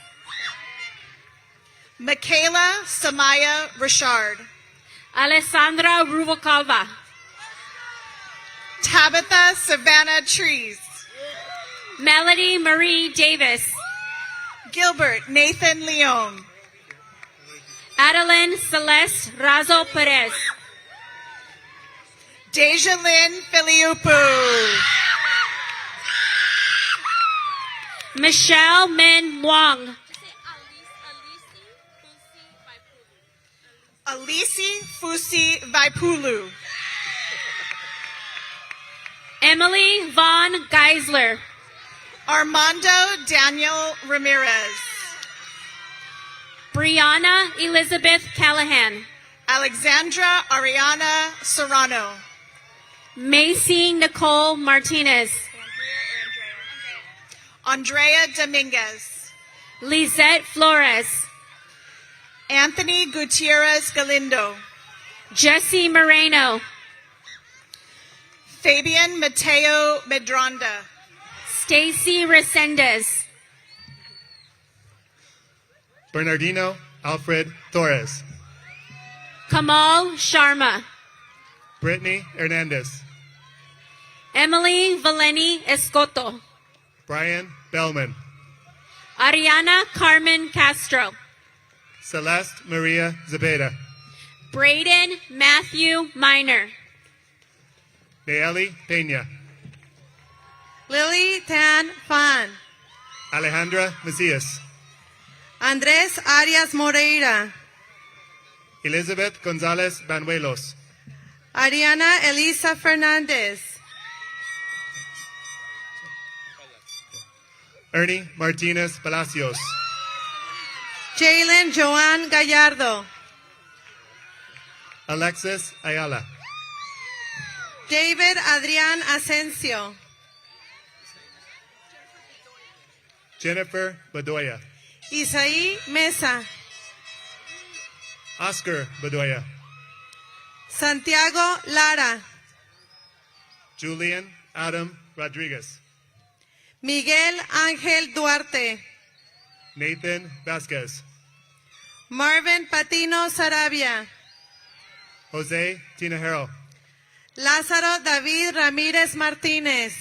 O: Michaela Samaya Richard.
N: Alessandra Rubalcaba.
O: Tabitha Savannah Trees.
N: Melody Marie Davis.
O: Gilbert Nathan Leon.
N: Adeline Celeste Razo Perez.
O: Deja Lynn Filiupu.
N: Michelle Min Wong.
O: Alisi Fusi Vaipulu.
N: Emily Vaughn Geisler.
O: Armando Daniel Ramirez.
N: Brianna Elizabeth Callahan.
O: Alexandra Ariana Serrano.
N: Macy Nicole Martinez.
O: Andrea Dominguez.
N: Lisette Flores.
O: Anthony Gutierrez Galindo.
N: Jesse Moreno.
O: Fabian Mateo Medronda.
N: Stacy Resendez.
Q: Bernardino Alfred Torres.
N: Kamal Sharma.
Q: Brittany Hernandez.
N: Emily Valeni Escoto.
Q: Brian Bellman.
N: Ariana Carmen Castro.
Q: Celeste Maria Zepeda.
N: Braden Matthew Minor.
Q: Nayeli Peña.
P: Lily Tan Fan.
Q: Alejandra Macias.
P: Andrés Arias Moreira.
Q: Elizabeth Gonzalez Banuelos.
P: Ariana Elisa Fernandez.
Q: Ernie Martinez Palacios.
P: Jalen Joan Gallardo.
Q: Alexis Ayala.
P: David Adrián Asensio.
Q: Jennifer Bedoya.
P: Isaí Mesa.
Q: Oscar Bedoya.
P: Santiago Lara.
Q: Julian Adam Rodriguez.
P: Miguel Ángel Duarte.
Q: Nathan Vasquez.
P: Marvin Patino Sarabia.
Q: Jose Tinajero.
P: Lázaro David Ramírez Martínez.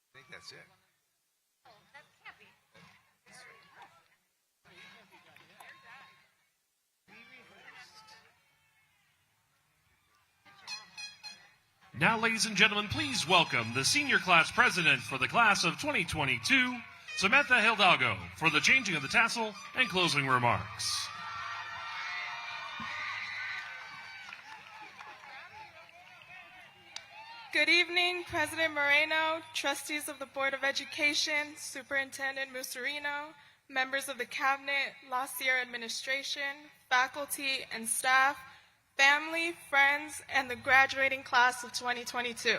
J: I think that's it.
A: Now, ladies and gentlemen, please welcome the senior class president for the class of 2022, Samantha Hidalgo, for the changing of the tassel and closing remarks.
B: Good evening, President Moreno, trustees of the Board of Education, Superintendent Musarino, members of the Cabinet, La Sierra administration, faculty and staff, family, friends, and the graduating class of 2022.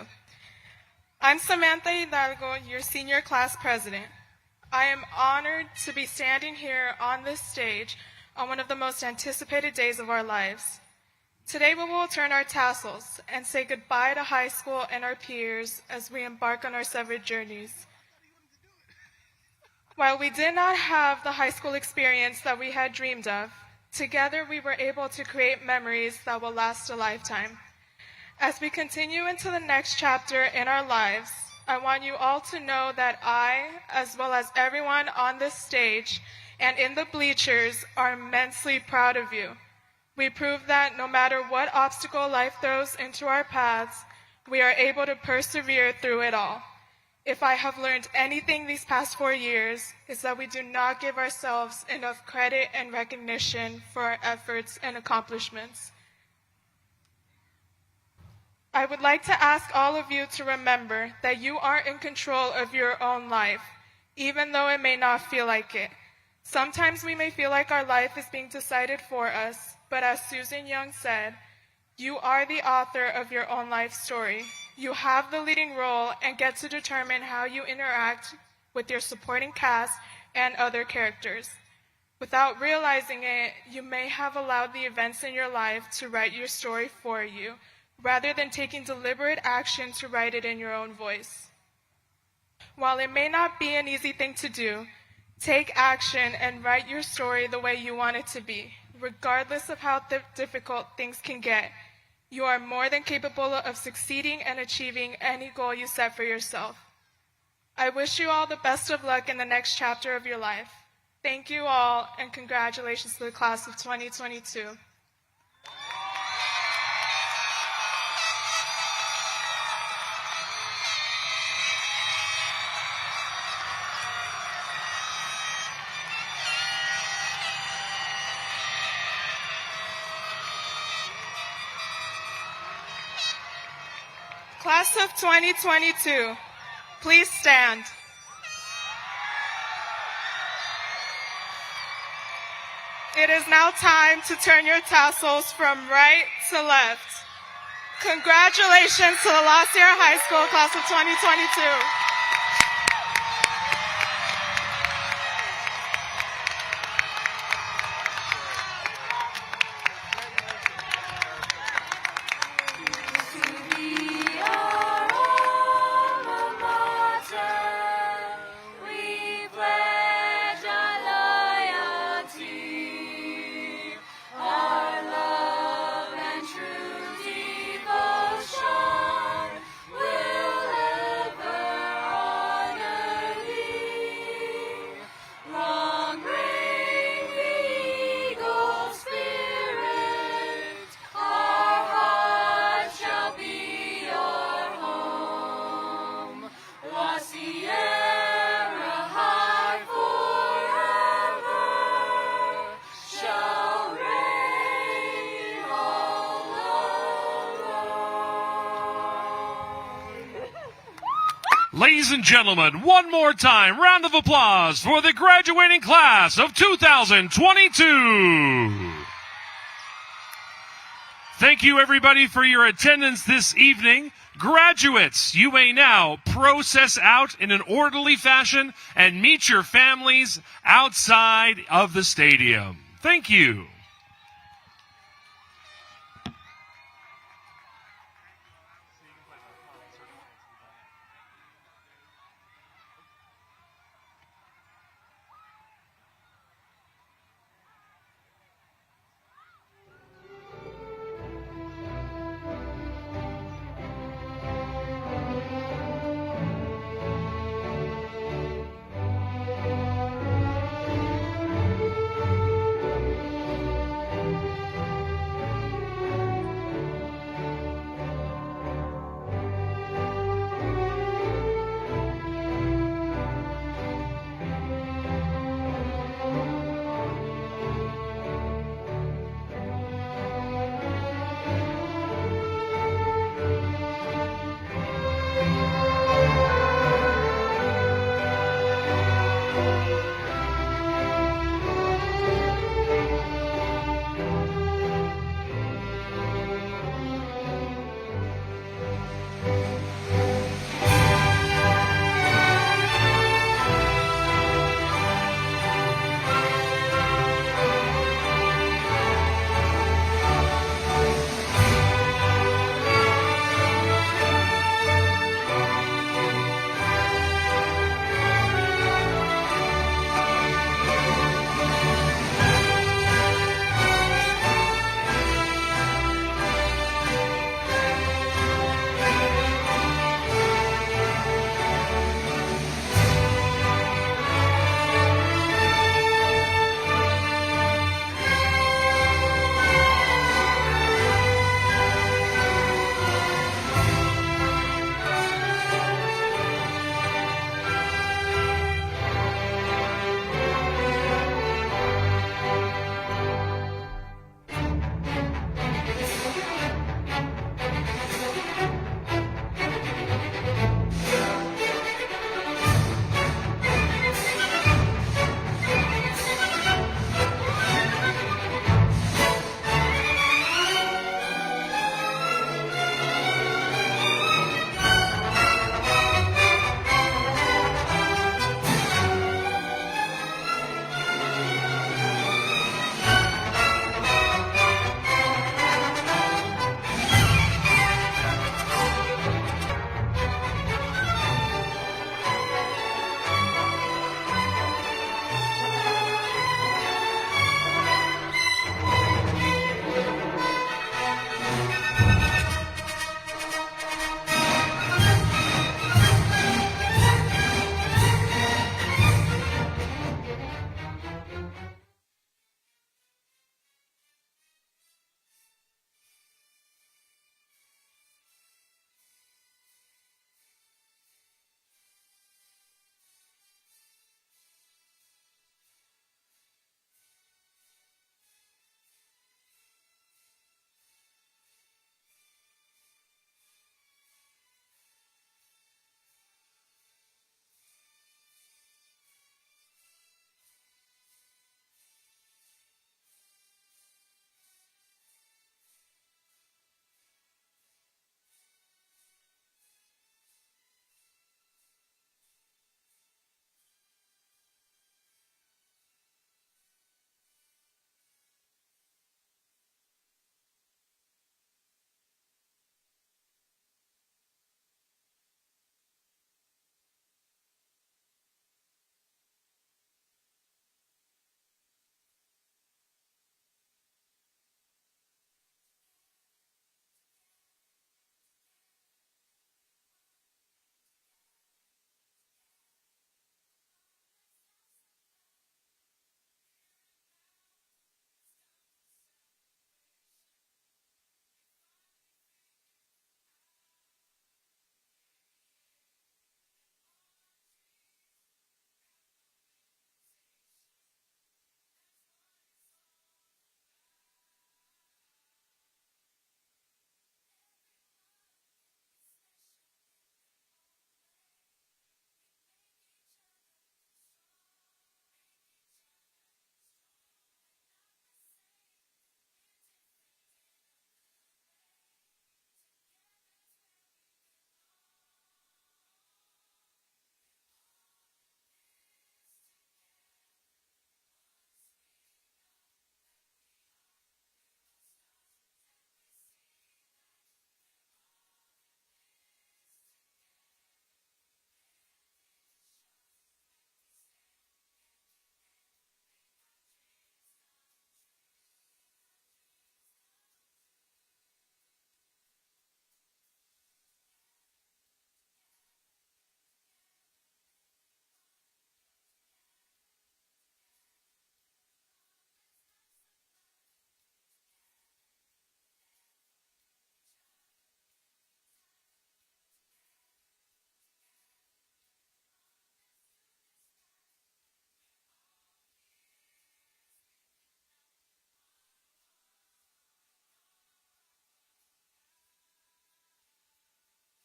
B: I'm Samantha Hidalgo, your senior class president. I am honored to be standing here on this stage on one of the most anticipated days of our lives. Today we will turn our tassels and say goodbye to high school and our peers as we embark on our severed journeys. While we did not have the high school experience that we had dreamed of, together we were able to create memories that will last a lifetime. As we continue into the next chapter in our lives, I want you all to know that I, as well as everyone on this stage and in the bleachers, are immensely proud of you. We proved that no matter what obstacle life throws into our paths, we are able to persevere through it all. If I have learned anything these past 4 years, it's that we do not give ourselves enough credit and recognition for our efforts and accomplishments. I would like to ask all of you to remember that you are in control of your own life, even though it may not feel like it. Sometimes we may feel like our life is being decided for us, but as Susan Young said, you are the author of your own life story. You have the leading role and get to determine how you interact with your supporting cast and other characters.
R: Without realizing it, you may have allowed the events in your life to write your story for you, rather than taking deliberate action to write it in your own voice. While it may not be an easy thing to do, take action and write your story the way you want it to be. Regardless of how difficult things can get, you are more than capable of succeeding and achieving any goal you set for yourself. I wish you all the best of luck in the next chapter of your life. Thank you all, and congratulations to the class of 2022. Class of 2022, please stand. It is now time to turn your tassels from right to left. Congratulations to the La Sierra High School class of 2022.
A: Ladies and gentlemen, one more time, round of applause for the graduating class of 2022. Thank you, everybody, for your attendance this evening. Graduates, you may now process out in an orderly fashion and meet your families outside of the stadium. Thank you.